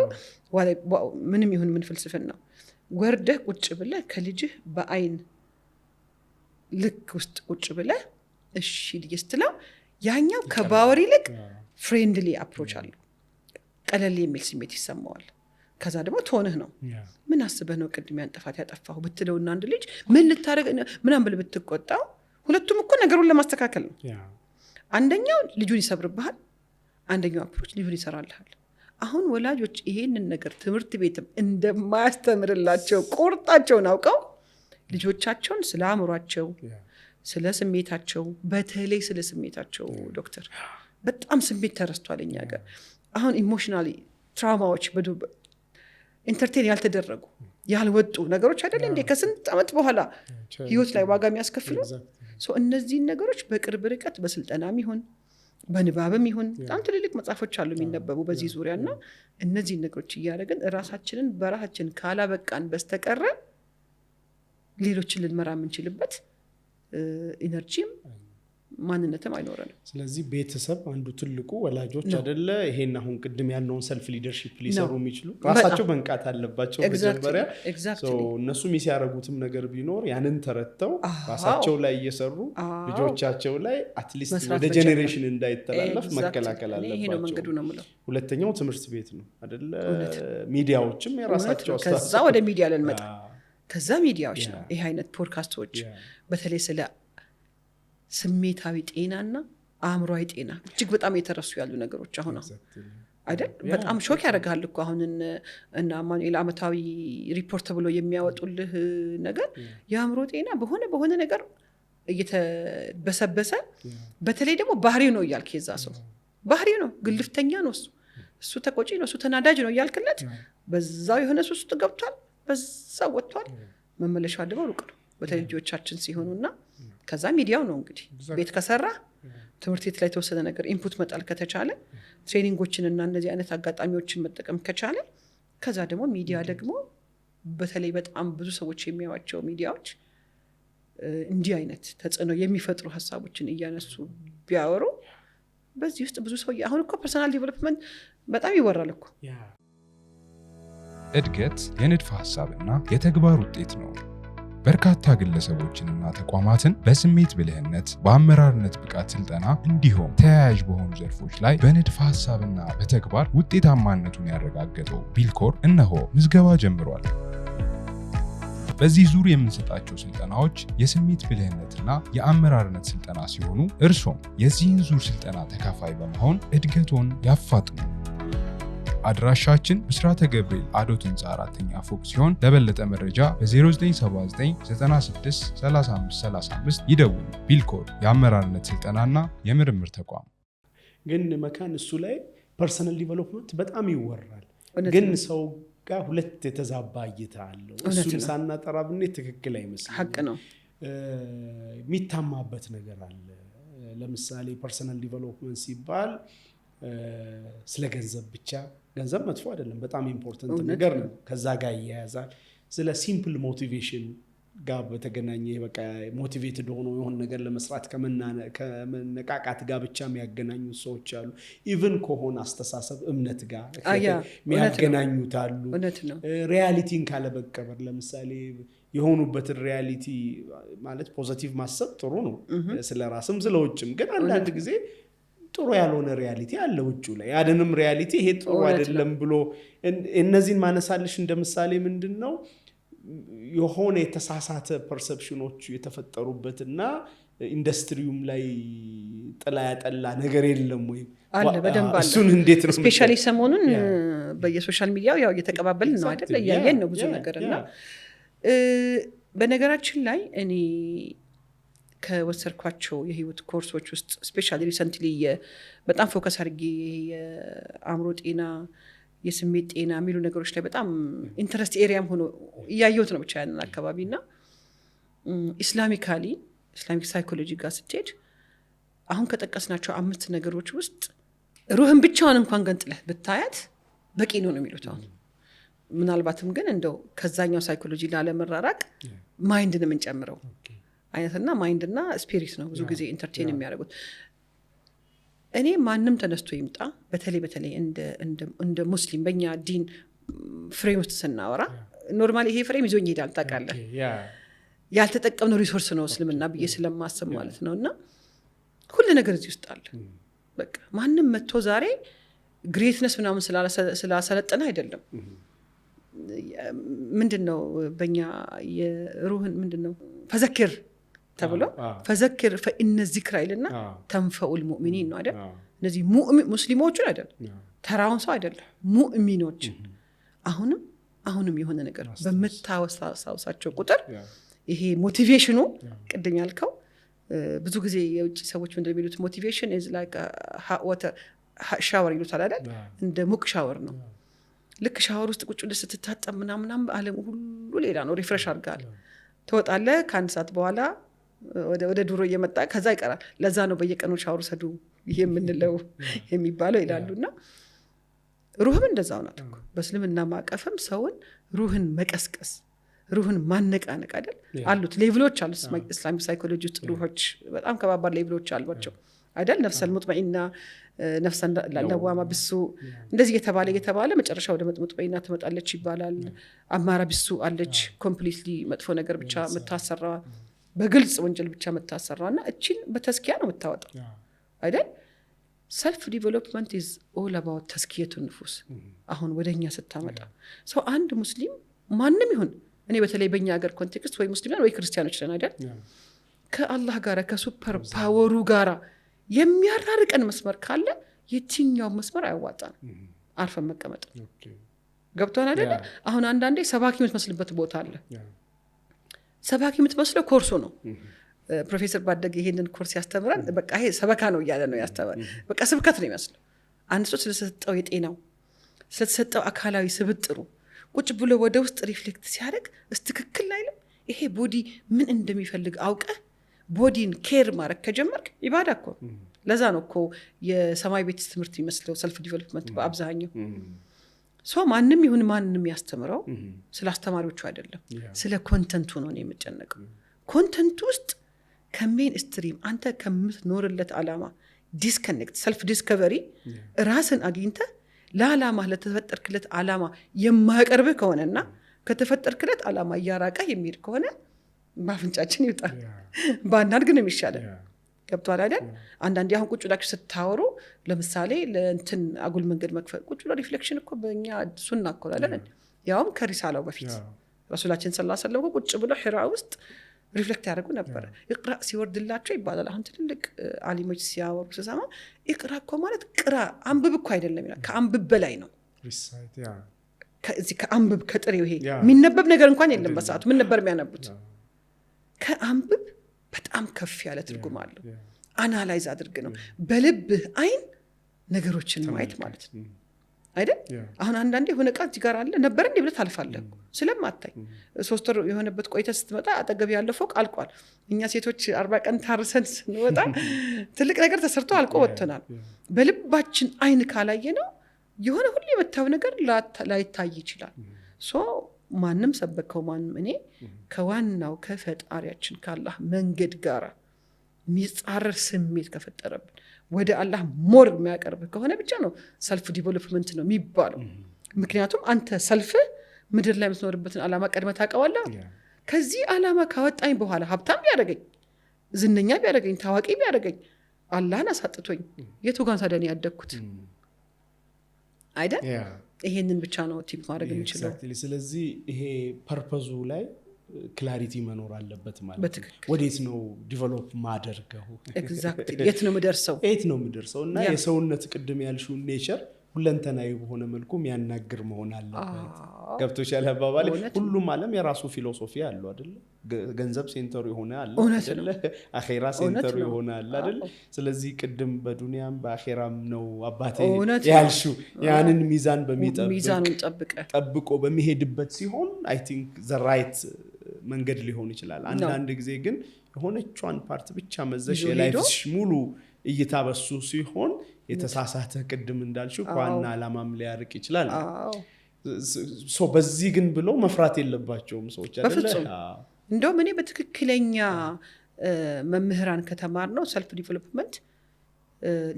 ምንም ይሁን ምን ፍልስፍና ነው። ወርደህ ቁጭ ብለህ ከልጅህ በአይን ልክ ውስጥ ቁጭ ብለህ እሺ ልጅ ስትለው ያኛው ከባወር ይልቅ ፍሬንድሊ አፕሮች አለው። ቀለል የሚል ስሜት ይሰማዋል። ከዛ ደግሞ ትሆንህ ነው ምን አስበህ ነው ቅድም ያን ጥፋት ያጠፋሁ ብትለውና አንድ ልጅ ምን ልታረግ ምናምን ብለህ ብትቆጣው ሁለቱም እኮ ነገሩን ለማስተካከል ነው። አንደኛው ልጁን ይሰብርብሃል፣ አንደኛው አፕሮች ልጁን ይሰራልሃል። አሁን ወላጆች ይሄንን ነገር ትምህርት ቤትም እንደማያስተምርላቸው ቁርጣቸውን አውቀው ልጆቻቸውን ስለ አእምሯቸው፣ ስለ ስሜታቸው፣ በተለይ ስለ ስሜታቸው ዶክተር በጣም ስሜት ተረስቷል እኛ ጋር። አሁን ኢሞሽናሊ ትራውማዎች ኢንተርቴን ያልተደረጉ ያልወጡ ነገሮች አይደለ እንዴ ከስንት ዓመት በኋላ ህይወት ላይ ዋጋ የሚያስከፍሉ። እነዚህን ነገሮች በቅርብ ርቀት በስልጠናም ይሁን በንባብም ይሁን በጣም ትልልቅ መጽሐፎች አሉ የሚነበቡ በዚህ ዙሪያ እና እነዚህን ነገሮች እያደረግን ራሳችንን በራሳችን ካላበቃን በስተቀረ ሌሎችን ልንመራ የምንችልበት ኢነርጂም ማንነትም አይኖረንም። ስለዚህ ቤተሰብ አንዱ ትልቁ ወላጆች አይደለ ይሄን አሁን ቅድም ያለውን ሰልፍ ሊደርሺፕ ሊሰሩ የሚችሉ ራሳቸው መንቃት አለባቸው መጀመሪያ። እነሱ የሚያደርጉትም ነገር ቢኖር ያንን ተረድተው ራሳቸው ላይ እየሰሩ ልጆቻቸው ላይ አትሊስት ወደ ጄኔሬሽን እንዳይተላለፍ መከላከል አለባቸው። ሁለተኛው ትምህርት ቤት ነው አይደለ? ሚዲያዎችም የራሳቸው ከዛ ወደ ሚዲያ ልንመጣ ከዛ ሚዲያዎች ነው ይሄ አይነት ፖድካስቶች በተለይ ስለ ስሜታዊ ጤናና አእምሯዊ ጤና እጅግ በጣም የተረሱ ያሉ ነገሮች አሁን አይደል? በጣም ሾክ ያደርጋል እኮ አሁን እና ማኑኤል ዓመታዊ ሪፖርት ብሎ የሚያወጡልህ ነገር የአእምሮ ጤና በሆነ ነገር እየተበሰበሰ በተለይ ደግሞ ባህሪው ነው እያልክ የዛ ሰው ባህሪው ነው ግልፍተኛ ነው እሱ ተቆጪ ነው እሱ ተናዳጅ ነው እያልክለት በዛው የሆነ ሱስ ውስጥ ገብቷል፣ በዛው ወጥቷል። መመለሻ ደግሞ ሩቅ ነው በተለይ ልጆቻችን ሲሆኑና ከዛ ሚዲያው ነው እንግዲህ ቤት ከሰራ ትምህርት ቤት ላይ የተወሰነ ነገር ኢንፑት መጣል ከተቻለ ትሬኒንጎችን እና እነዚህ አይነት አጋጣሚዎችን መጠቀም ከቻለ ከዛ ደግሞ ሚዲያ ደግሞ በተለይ በጣም ብዙ ሰዎች የሚያዋቸው ሚዲያዎች እንዲህ አይነት ተጽዕኖ የሚፈጥሩ ሀሳቦችን እያነሱ ቢያወሩ በዚህ ውስጥ ብዙ ሰው አሁን እኮ ፐርሰናል ዲቨሎፕመንት በጣም ይወራል እኮ። እድገት የንድፈ ሐሳብና የተግባር ውጤት ነው። በርካታ ግለሰቦችንና ተቋማትን በስሜት ብልህነት፣ በአመራርነት ብቃት ስልጠና እንዲሁም ተያያዥ በሆኑ ዘርፎች ላይ በንድፈ ሐሳብና በተግባር ውጤታማነቱን ያረጋገጠው ቢልኮር እነሆ ምዝገባ ጀምሯል። በዚህ ዙር የምንሰጣቸው ስልጠናዎች የስሜት ብልህነትና የአመራርነት ስልጠና ሲሆኑ እርሶም የዚህን ዙር ስልጠና ተካፋይ በመሆን እድገቶን ያፋጥኑ። አድራሻችን ብስራተ ገብርኤል አዶት ህንፃ 4ኛ ፎቅ ሲሆን ለበለጠ መረጃ በ0979963535 ይደውሉ። ቢልኮር የአመራርነት ስልጠናና የምርምር ተቋም። ግን መካን እሱ ላይ ፐርሰናል ዲቨሎፕመንት በጣም ይወራል፣ ግን ሰው ጋር ሁለት የተዛባ እይታ አለው። እሱን ሳናጠራ ብኔ ትክክል አይመስልም። ሀቅ ነው። የሚታማበት ነገር አለ። ለምሳሌ ፐርሰናል ዲቨሎፕመንት ሲባል ስለ ገንዘብ ብቻ፣ ገንዘብ መጥፎ አይደለም፣ በጣም ኢምፖርታንት ነገር ነው፣ ከዛ ጋር ይያያዛል። ስለ ሲምፕል ሞቲቬሽን ጋር በተገናኘ በቃ ሞቲቬትድ ሆኖ የሆነ ነገር ለመስራት ከመነቃቃት ጋር ብቻ የሚያገናኙ ሰዎች አሉ። ኢቭን ከሆነ አስተሳሰብ እምነት ጋር የሚያገናኙት አሉ። ሪያሊቲን ካለመቀበል፣ ለምሳሌ የሆኑበትን ሪያሊቲ ማለት ፖዚቲቭ ማሰብ ጥሩ ነው ስለ ራስም ስለ ውጭም፣ ግን አንዳንድ ጊዜ ጥሩ ያልሆነ ሪያሊቲ አለ ውጭ ላይ። ያንንም ሪያሊቲ ይሄ ጥሩ አይደለም ብሎ እነዚህን ማነሳልሽ እንደ ምሳሌ ምንድን ነው የሆነ የተሳሳተ ፐርሰፕሽኖቹ የተፈጠሩበትና ኢንዱስትሪውም ላይ ጥላ ያጠላ ነገር የለም ወይ? አለ፣ በደንብ አለ። እሱን እንዴት ነው ስፔሻሊ ሰሞኑን በየሶሻል ሚዲያው ያው እየተቀባበልን ነው አይደል? እያየን ነው ብዙ ነገርና በነገራችን ላይ እኔ ከወሰድኳቸው የህይወት ኮርሶች ውስጥ ስፔሻሊ ሪሰንትሊ በጣም ፎከስ አድርጌ የአእምሮ ጤና፣ የስሜት ጤና የሚሉ ነገሮች ላይ በጣም ኢንተረስት ኤሪያም ሆኖ እያየሁት ነው ብቻ ያንን አካባቢ እና ኢስላሚክ ሳይኮሎጂ ጋር ስትሄድ አሁን ከጠቀስናቸው 5 ነገሮች ውስጥ ሩህን ብቻውን እንኳን ገንጥለህ ብታያት በቂ ነው የሚሉት አሁን። ምናልባትም ግን እንደው ከዛኛው ሳይኮሎጂ ላለመራራቅ ማይንድን የምንጨምረው አይነትና ማይንድና ስፒሪት ነው ብዙ ጊዜ ኢንተርቴን የሚያደርጉት። እኔ ማንም ተነስቶ ይምጣ፣ በተለይ እንደ ሙስሊም በእኛ ዲን ፍሬም ውስጥ ስናወራ ኖርማሊ ይሄ ፍሬም ይዞኝ ይሄዳል። ታውቃለህ ያልተጠቀምነው ሪሶርስ ነው እስልምና ብዬ ስለማስብ ማለት ነው። እና ሁሉ ነገር እዚህ ውስጥ አለ። በቃ ማንም መጥቶ ዛሬ ግሬትነስ ምናምን ስላሰለጠነ አይደለም። ምንድነው በእኛ የሩህን ምንድነው ፈዘክር ተብሎ ፈዘክር ፈኢነ ዚክራ ይልና ተንፈኡል ሙእሚኒን ነው አይደል? እነዚህ ሙስሊሞችን አይደለም፣ ተራውን ሰው አይደለም፣ ሙእሚኖች አሁንም የሆነ ነገር በምታወሳሳቸው ቁጥር ይሄ ሞቲቬሽኑ ቅድም ያልከው ብዙ ጊዜ የውጭ ሰዎች ምንድን ነው የሚሉት ሞቲቬሽን ኢዝ ላይክ ሻወር ይሉታል አይደል? እንደ ሙቅ ሻወር ነው። ልክ ሻወር ውስጥ ቁጭ ብለህ ስትታጠብ ምናምን ዓለም ሁሉ ሌላ ነው፣ ሪፍሬሽ አድርጋል ትወጣለህ። ከአንድ ሰዓት በኋላ ወደ ድሮ እየመጣ ከዛ ይቀራል። ለዛ ነው በየቀኑ ሻወር ሰዱ የምንለው የሚባለው ይላሉና ሩህም እንደዛው ናት እኮ። በእስልምና ማቀፍም ሰውን ሩህን መቀስቀስ፣ ሩህን ማነቃነቅ አይደል? አሉት ሌቭሎች አሉት። ኢስላሚክ ሳይኮሎጂ ውስጥ ሩሆች በጣም ከባባድ ሌቭሎች አሏቸው አይደል? ነፍሰል ሙጥመኢና፣ ነፍሰን ለዋማ ብሱ እንደዚህ እየተባለ መጨረሻ ወደ ሙጥመኢና ትመጣለች ይባላል። አማራ ብሱ አለች፣ ኮምፕሊትሊ መጥፎ ነገር ብቻ የምታሰራ፣ በግልጽ ወንጀል ብቻ የምታሰራ እና እቺን በተስኪያ ነው የምታወጣው አይደል? ሰልፍ ዲቨሎፕመንት ኢዝ ኦል አባውት ተስኪየቱ ንፉስ። አሁን ወደኛ ስታመጣ ሰው አንድ ሙስሊም ማንም ይሁን፣ እኔ በተለይ በእኛ ሀገር ኮንቴክስት ወይ ሙስሊም ወይ ክርስቲያኖች ነን አይደል? ከአላህ ጋር ከሱፐር ፓወሩ ጋር የሚያራርቀን መስመር ካለ የትኛው መስመር አያዋጣን፣ አርፈን መቀመጥ። ገብቶን አይደል? አሁን አንዳንዴ ሰባኪ የምትመስልበት ቦታ አለ። ሰባኪ የምትመስለው ኮርሱ ነው። ፕሮፌሰር ባደገ ይሄንን ኮርስ ያስተምራል። በቃ ይሄ ሰበካ ነው እያለ ነው ያስተምራል። በቃ ስብከት ነው ይመስለው። አንድ ሰው ስለተሰጠው የጤናው ስለተሰጠው አካላዊ ስብጥሩ ቁጭ ብሎ ወደ ውስጥ ሪፍሌክት ሲያደርግ እስትክክል አይልም። ይሄ ቦዲ ምን እንደሚፈልግ አውቀህ ቦዲን ኬር ማድረግ ከጀመርክ ኢባዳ እኮ። ለዛ ነው እኮ የሰማይ ቤት ትምህርት የሚመስለው ሰልፍ ዲቨሎፕመንት በአብዛኛው። ማንም ይሁን ማንም ያስተምረው ስለ አስተማሪዎቹ አይደለም፣ ስለ ኮንተንቱ ነው የምጨነቀው። ኮንተንቱ ውስጥ ከሜን ስትሪም አንተ ከምትኖርለት ዓላማ ዲስከኔክት ሰልፍ ዲስከቨሪ ራስን አግኝተ ለዓላማ ለተፈጠርክለት ዓላማ የማያቀርብህ ከሆነና ከተፈጠርክለት ዓላማ እያራቀ የሚሄድ ከሆነ ባፍንጫችን ይውጣል። ባናድግ ነው የሚሻለን። ገብቷል አይደል? አንዳንዴ አሁን ቁጭ ብላችሁ ስታወሩ ለምሳሌ ለእንትን አጉል መንገድ መክፈል ቁጭ ብሎ ሪፍሌክሽን እኮ በእኛ ሱና እኮ አይደል? ያውም ከሪሳላው በፊት ረሱላችን ሰለላሁ ዐለይሂ ወሰለም ቁጭ ብሎ ሒራ ውስጥ ሪፍሌክት ያደርጉ ነበረ። ኢቅራ ሲወርድላቸው ይባላል። አሁን ትልልቅ አሊሞች ሲያወሩ ስሰማ ኢቅራ እኮ ማለት ቅራ አንብብ እኮ አይደለም ይላል። ከአንብብ በላይ ነው። ከዚህ ከአንብብ ከጥሬው ይሄ የሚነበብ ነገር እንኳን የለም በሰዓቱ። ምን ነበር የሚያነቡት? ከአንብብ በጣም ከፍ ያለ ትርጉም አለው። አናላይዝ አድርግ ነው። በልብህ አይን ነገሮችን ማየት ማለት ነው። አይደል? አሁን አንዳንዴ የሆነ ቃል እዚህ ጋር አለ ነበር እንዴ ብለህ ታልፋለህ ስለማታይ 3 ወር የሆነበት ቆይተህ ስትመጣ አጠገብ ያለው ፎቅ አልቋል። እኛ ሴቶች 40 ቀን ታርሰን ስንወጣ ትልቅ ነገር ተሰርቶ አልቆ ወጥተናል። በልባችን አይን ካላየ ነው የሆነ ሁሉ የመታው ነገር ላይታይ ይችላል። ማንም ሰበከው ማንም እኔ ከዋናው ከፈጣሪያችን ከአላህ መንገድ ጋር የሚጻረር ስሜት ከፈጠረብን ወደ አላህ ሞር የሚያቀርብ ከሆነ ብቻ ነው ሰልፍ ዲቨሎፕመንት ነው የሚባለው። ምክንያቱም አንተ ሰልፍ ምድር ላይ የምትኖርበትን ዓላማ ቀድመህ ታውቀዋለህ። ከዚህ ዓላማ ካወጣኝ በኋላ ሀብታም ቢያደርገኝ፣ ዝነኛ ቢያደርገኝ፣ ታዋቂ ቢያደርገኝ አላህን አሳጥቶኝ የቱ ጋር ታዲያ ነው ያደግኩት አይደል? ይሄንን ብቻ ነው ቲፕ ማድረግ የምችለው። ስለዚህ ይሄ ፐርፐዙ ላይ ክላሪቲ መኖር አለበት ማለት ነው። ወዴት ነው ዲቨሎፕ ማደርገው? ኤግዛክትሊ የት ነው የምደርሰው እና የሰውነት ቅድም ያልሽው ኔቸር ሁለንተናዊ በሆነ መልኩ የሚያናግር መሆን አለበት። ገብቶሻል አባባሌ? ሁሉም ዓለም የራሱ ፊሎሶፊ አለው አይደል? ገንዘብ ሴንተሩ የሆነ አለ አይደል? አኺራ ሴንተሩ የሆነ አለ አይደል? ስለዚህ ቅድም በዱንያም በአኺራም ነው አባቴ ያልሽው ያንን ሚዛን ጠብቆ በሚሄድበት ሲሆን አይ ቲንክ ዘ ራይት መንገድ ሊሆን ይችላል። አንዳንድ ጊዜ ግን የሆነቿን ፓርት ብቻ መዘሽ የላይፍሽ ሙሉ እይታ በሱ ሲሆን የተሳሳተ ቅድም እንዳልሽው ከዋና ዓላማም ሊያርቅ ይችላል። በዚህ ግን ብለው መፍራት የለባቸውም ሰዎች አይደለ? እንደውም እኔ በትክክለኛ መምህራን ከተማር ነው ሰልፍ ዲቨሎፕመንት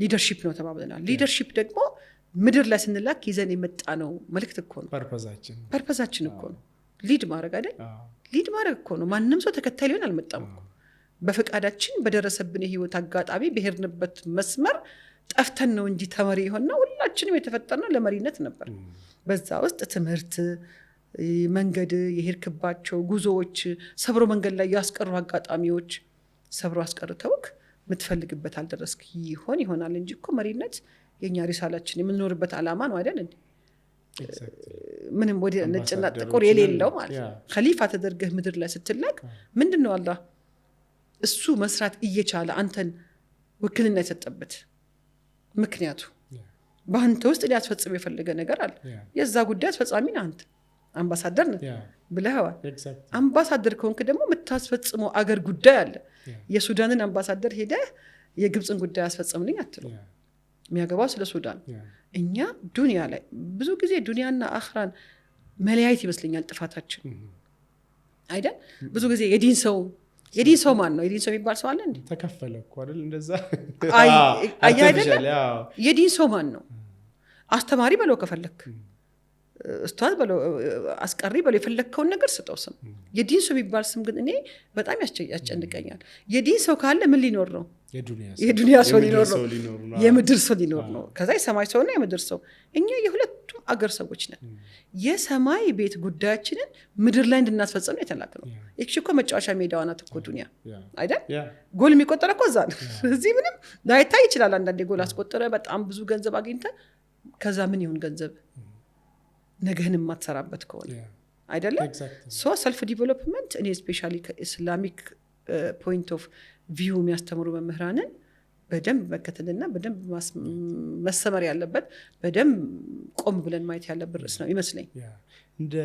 ሊደርሺፕ ነው ተባብለናል። ሊደርሺፕ ደግሞ ምድር ላይ ስንላክ ይዘን የመጣ ነው መልእክት እኮ ነው። ፐርፐዛችን እኮ ነው ሊድ ማድረግ አይደል? ሊድ ማድረግ እኮ ነው። ማንም ሰው ተከታይ ሊሆን አልመጣም እኮ። በፈቃዳችን በደረሰብን የህይወት አጋጣሚ በሄድንበት መስመር ጠፍተን ነው እንጂ ተመሪ የሆነው ሁላችንም የተፈጠርነው ለመሪነት ነበር። በዛ ውስጥ ትምህርት፣ መንገድ የሄድክባቸው ጉዞዎች፣ ሰብሮ መንገድ ላይ ያስቀሩ አጋጣሚዎች ሰብሮ አስቀርተውክ የምትፈልግበት አልደረስክ ይሆናል እንጂ እኮ መሪነት የኛ ሪሳላችን የምንኖርበት ዓላማ ነው አይደል እንዴ? ምንም ወደ ነጭና ጥቁር የሌለው ማለት ነው። ኸሊፋ ተደርገህ ምድር ላይ ስትላክ ምንድነው አላህ እሱ መስራት እየቻለ አንተን ውክልና የሰጠበት ምክንያቱ በአንተ ውስጥ ሊያስፈጽም የፈለገ ነገር አለ። የዛ ጉዳይ አስፈጻሚ ነህ አንተ፣ አምባሳደር ነህ ብለኸዋል። አምባሳደር ከሆንክ ደግሞ የምታስፈጽመው አገር ጉዳይ አለ። የሱዳንን አምባሳደር ሄደህ የግብፅን ጉዳይ አስፈጽምልኝ አትለው። የሚያገባው ስለ ሱዳን። እኛ ዱንያ ላይ ብዙ ጊዜ ዱንያና አኽራን መለያየት ይመስለኛል ጥፋታችን አይደል? ብዙ ጊዜ የዲን ሰው ማን ነው? የዲን ሰው የሚባል ሰው አለ እንዴ? ተከፈለ እኮ አይደል? እንደዛ አይደለም። የዲን ሰው ማን ነው? አስተማሪ በለው ከፈለክ፣ ኡስታዝ በለው፣ አስቀሪ በለው፣ የፈለከውን ነገር ስጠው ስም። የዲን ሰው የሚባል ስም ግን እኔ በጣም ያስጨንቀኛል። የዲን ሰው ካለ ምን ሊኖር ነው? የዱንያ ሰው ሊኖር ነው፣ የምድር ሰው ሊኖር ነው። ከዛ የሰማይ ሰውና የምድር ሰው። እኛ የሁለቱም አገር ሰዎች ነን። የሰማይ ቤት ጉዳያችንን ምድር ላይ እንድናስፈጽም ነው የተላክነው። እኮ መጫወቻ ሜዳዋ ናት እኮ ዱንያ አይደል? ጎል የሚቆጠረ እኮ እዛ ነው። እዚህ ምንም ላይታይ ይችላል። አንዳንዴ ጎል አስቆጠረ በጣም ብዙ ገንዘብ አግኝተ፣ ከዛ ምን ይሁን ገንዘብ ነገህን የማትሰራበት ከሆነ አይደለም። ሰልፍ ዲቨሎፕመንት እኔ ስፔሻሊ ከኢስላሚክ ፖይንት ኦፍ ቪው የሚያስተምሩ መምህራንን በደንብ መከተልና በደንብ መሰመር ያለበት በደንብ ቆም ብለን ማየት ያለበት ርዕስ ነው ይመስለኝ። እንደ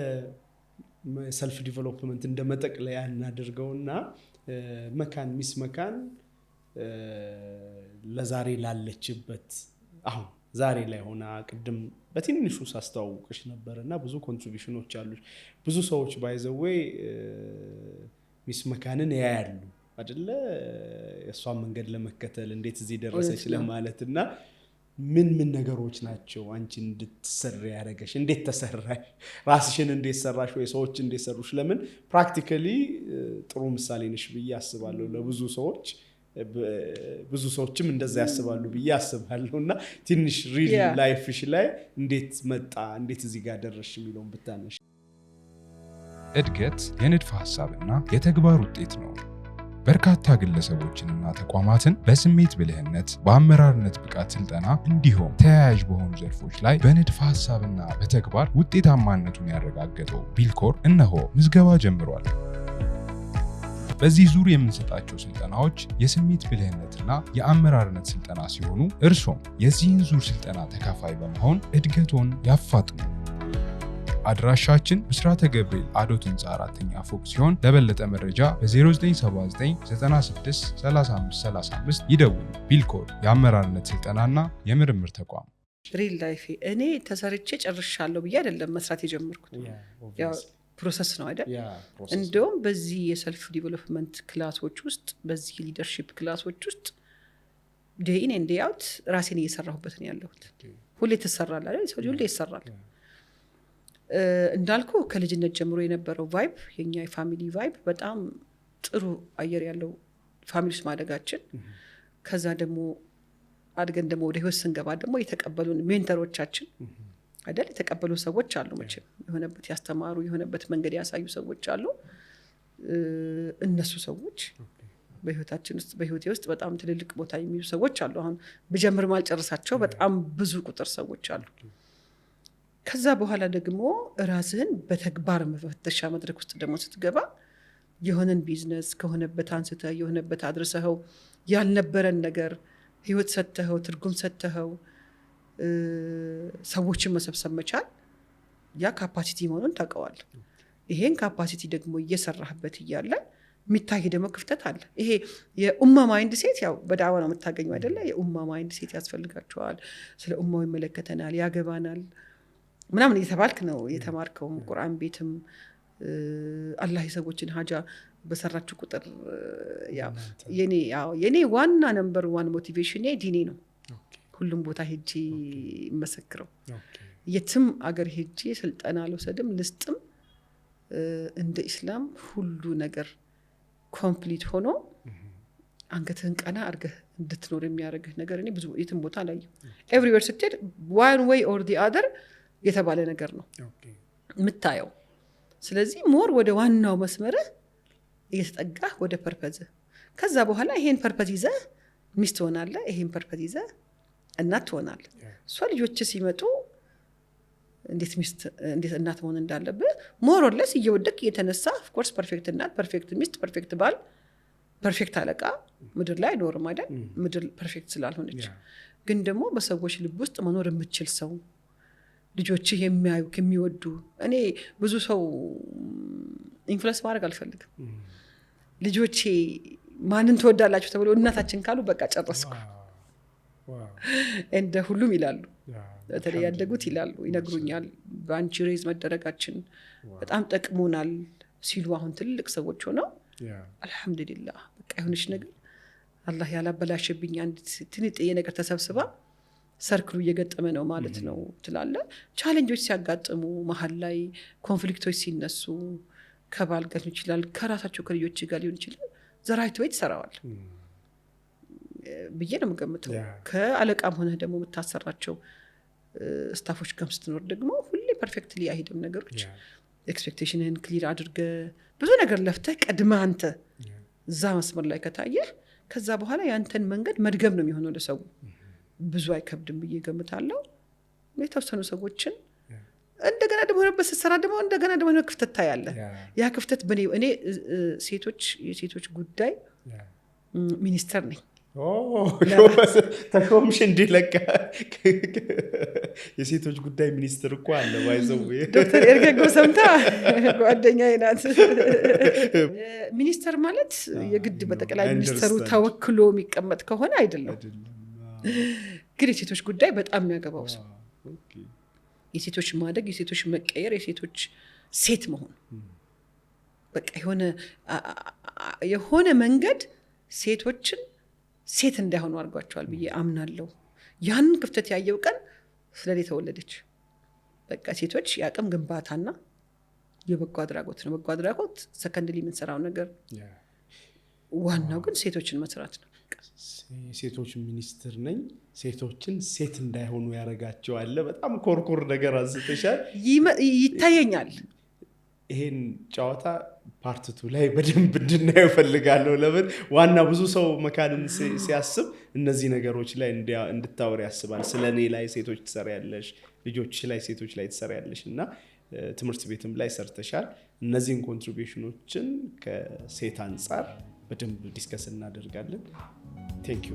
ሰልፍ ዲቨሎፕመንት እንደ መጠቅለያ እናድርገውና ሚስ መካን ለዛሬ ላለችበት አሁን ዛሬ ላይ ሆና ቅድም በትንሹ ሳስተዋውቅሽ ነበርና ብዙ ኮንትሪቢዩሽኖች አሉ። ብዙ ሰዎች ባይዘዌ ሚስ መካንን ያያሉ አይደለ? የሷን መንገድ ለመከተል እንዴት እዚህ ደረሰች ለማለትና ምን ነገሮች ናቸው አንቺ እንድትሰሪ ያደረገሽ? እንዴት ተሰራሽ? ራስሽን እንዴት ሰራሽ? ወይ ሰዎች እንዴት ሰሩሽ? ለምን ፕራክቲካሊ ጥሩ ምሳሌ ነሽ ብዬ አስባለሁ ለብዙ ሰዎች። ብዙ ሰዎችም እንደዛ ያስባሉ ብዬ አስባለሁ። እና ትንሽ ሪል ላይፍሽ ላይ እንዴት መጣ፣ እንዴት እዚህ ጋር ደረሽ የሚለውን ብታነሽ። እድገት የንድፈ ሐሳብና የተግባር ውጤት ነው። በርካታ ግለሰቦችንና ተቋማትን በስሜት ብልህነት፣ በአመራርነት ብቃት ስልጠና እንዲሁም ተያያዥ በሆኑ ዘርፎች ላይ በንድፈ ሐሳብና በተግባር ውጤታማነቱን ያረጋገጠው ቢልኮር እነሆ ምዝገባ ጀምሯል። በዚህ ዙር የምንሰጣቸው ስልጠናዎች የስሜት ብልህነትና የአመራርነት ስልጠና ሲሆኑ እርሶም የዚህን ዙር ስልጠና ተካፋይ በመሆን እድገቶን ያፋጥኑ። አድራሻችን ብስራተ ገብርኤል አዶት ህንፃ 4ኛ ፎቅ ሲሆን ለበለጠ መረጃ በ0979963535 ይደውሉ። ቢልኮር የአመራርነት ስልጠናና የምርምር ተቋም። ሪል ላይፍ እኔ ተሰርቼ ጨርሻለሁ ብዬ አይደለም መስራት የጀመርኩት። ያው ፕሮሰስ ነው አይደል? እንደውም በዚህ የሰልፍ ዲቨሎፕመንት ክላሶች ውስጥ በዚህ ሊደርሺፕ ክላሶች ውስጥ ዴይ ኢን ኤንድ ዴይ አውት ራሴን እየሰራሁበት ነው ያለሁት። ሁሌ ትሰራለህ አይደል? ሰው ሁሌ ይሰራል። እንዳልኩ ከልጅነት ጀምሮ የነበረው ቫይብ የኛ የፋሚሊ ቫይብ በጣም ጥሩ አየር ያለው ፋሚሊ ውስጥ ማደጋችን ከዛ ደግሞ አድገን ደግሞ ወደ ህይወት ስንገባ ደግሞ የተቀበሉን ሜንተሮቻችን አይደል የተቀበሉ ሰዎች አሉ መቼም የሆነበት ያስተማሩ የሆነበት መንገድ ያሳዩ ሰዎች አሉ እነሱ ሰዎች በህይወታችን ውስጥ በህይወቴ ውስጥ በጣም ትልልቅ ቦታ የሚይዙ ሰዎች አሉ አሁን በጀምር ማልጨርሳቸው በጣም ብዙ ቁጥር ሰዎች አሉ ከዛ በኋላ ደግሞ ራስህን በተግባር መፈተሻ መድረክ ውስጥ ደግሞ ስትገባ የሆነን ቢዝነስ ከሆነበት አንስተህ የሆነበት አድርሰኸው ያልነበረን ነገር ህይወት ሰጥተኸው ትርጉም ሰጥተኸው ሰዎችን መሰብሰብ መቻል ያ ካፓሲቲ መሆኑን ታውቀዋል ይሄን ካፓሲቲ ደግሞ እየሰራህበት እያለ የሚታይ ደግሞ ክፍተት አለ ይሄ የኡማ ማይንድ ሴት ያው በዳዋ ነው የምታገኘው አይደለ የኡማ ማይንድ ሴት ያስፈልጋቸዋል ስለ ኡማው ይመለከተናል ያገባናል ምናምን እየተባልክ ነው የተማርከው ቁርአን ቤትም አላህ የሰዎችን ሀጃ በሰራችሁ ቁጥር የኔ ዋና ነምበር ዋን ሞቲቬሽን ዲኔ ነው ሁሉም ቦታ ሄጄ መሰክረው የትም አገር ሄጄ ስልጠና ልወሰድም ልስጥም እንደ ኢስላም ሁሉ ነገር ኮምፕሊት ሆኖ አንገትህን ቀና አድርገህ እንድትኖር የሚያደርግህ ነገር እኔ ብዙ የትም ቦታ ላይ ኤቭሪዌር ስትሄድ ዋን ዌይ ኦር ዲ አደር የተባለ ነገር ነው የምታየው ስለዚህ ሞር ወደ ዋናው መስመርህ እየተጠጋህ ወደ ፐርፐዝህ ከዛ በኋላ ይሄን ፐርፐዝ ይዘህ ሚስት ትሆናለህ ይሄን ፐርፐዝ ይዘህ እናት ትሆናለህ እሷ ልጆች ሲመጡ እንዴት ሚስት እንዴት እናት መሆን እንዳለብህ ሞር ኦር ለስ እየወደቅ እየተነሳ ኦፍኮርስ ፐርፌክት እናት ፐርፌክት ሚስት ፐርፌክት ባል ፐርፌክት አለቃ ምድር ላይ አይኖርም አይደል ምድር ፐርፌክት ስላልሆነች ግን ደግሞ በሰዎች ልብ ውስጥ መኖር የምትችል ሰው ልጆች የሚያዩ የሚወዱ እኔ ብዙ ሰው ኢንፍሉዌንስ ማድረግ አልፈልግም ልጆቼ ማንን ትወዳላችሁ ተብሎ እናታችን ካሉ በቃ ጨረስኩ እንደ ሁሉም ይላሉ በተለይ ያደጉት ይላሉ ይነግሩኛል በአንቺ ሬዝ መደረጋችን በጣም ጠቅሞናል ሲሉ አሁን ትልቅ ሰዎች ሆነው አልহামዱሊላህ በቃ የሆነች ነገር አላህ ያላበላሽብኝ አንድ ትንጥዬ ነገር ተሰብስባ ሰርክሉ እየገጠመ ነው ማለት ነው ትላለ ቻሌንጆች ሲያጋጥሙ መሀል ላይ ኮንፍሊክቶች ሲነሱ ከባል ጋር ይችላል ከራሳቸው ከልጆች ጋር ሊሆን ይችላል ዘራይት ወይ ተሰራዋል ብዬ ነው የምገምተው ከአለቃም ሆነ ደግሞ የምታሰራቸው ስታፎች ጋር ስትኖር ደግሞ ሁሌ ፐርፌክትሊ አይሄድም ነገሮች ኤክስፔክቴሽንህን ክሊር አድርገ ብዙ ነገር ለፍተህ ቀድመህ አንተ እዛ መስመር ላይ ከታየህ ከዛ በኋላ ያንተን መንገድ መድገም ነው የሚሆነው ለሰው ብዙ አይከብድም ብዬ ገምታለሁ የተወሰኑ ሰዎችን እንደገና ደግሞ ሆነበት ስትሰራ ደግሞ እንደገና ደግሞ ክፍተት ታያለ ያ ክፍተት እኔ የሴቶች ጉዳይ ሚኒስተር ነኝ ተሾምሽ እንዲለቀ የሴቶች ጉዳይ ሚኒስትር እኮ አለ ባይዘው ዶክተር ኤርጌጎ ሰምታ ጓደኛዬ ናት ሚኒስተር ማለት የግድ በጠቅላይ ሚኒስተሩ ተወክሎ የሚቀመጥ ከሆነ አይደለም ግን የሴቶች ጉዳይ በጣም የሚያገባው ሰው የሴቶች ማደግ የሴቶች መቀየር የሴቶች ሴት መሆን በቃ የሆነ መንገድ ሴቶችን ሴት እንዳይሆኑ አድርጓቸዋል ብዬ አምናለሁ ያንን ክፍተት ያየው ቀን ስለሌ ተወለደች በቃ ሴቶች የአቅም ግንባታና የበጎ አድራጎት ነው በጎ አድራጎት ሰከንድሊ የምንሰራው ነገር ዋናው ግን ሴቶችን መስራት ነው ሴቶች ሚኒስትር ነኝ ሴቶችን ሴት እንዳይሆኑ ያረጋቸዋል በጣም ኮርኮር ነገር አዝተሻል ይታየኛል ይሄን ጨዋታ ፓርት 2 ላይ በደንብ እንድናየው ፈልጋለሁ ለምን ዋና ብዙ ሰው መካንን ሲያስብ እነዚህ ነገሮች ላይ እንድታወሪ ያስባል ስለኔ ላይ ሴቶች ትሰሪያለሽ ልጆች ላይ ሴቶች ላይ ትሰሪያለሽ እና ትምህርት ቤትም ላይ ሰርተሻል። እነዚህን ኮንትሪቢዩሽኖችን ከሴት አንጻር በደንብ ዲስከስ እናደርጋለን። ቴንክ ዩ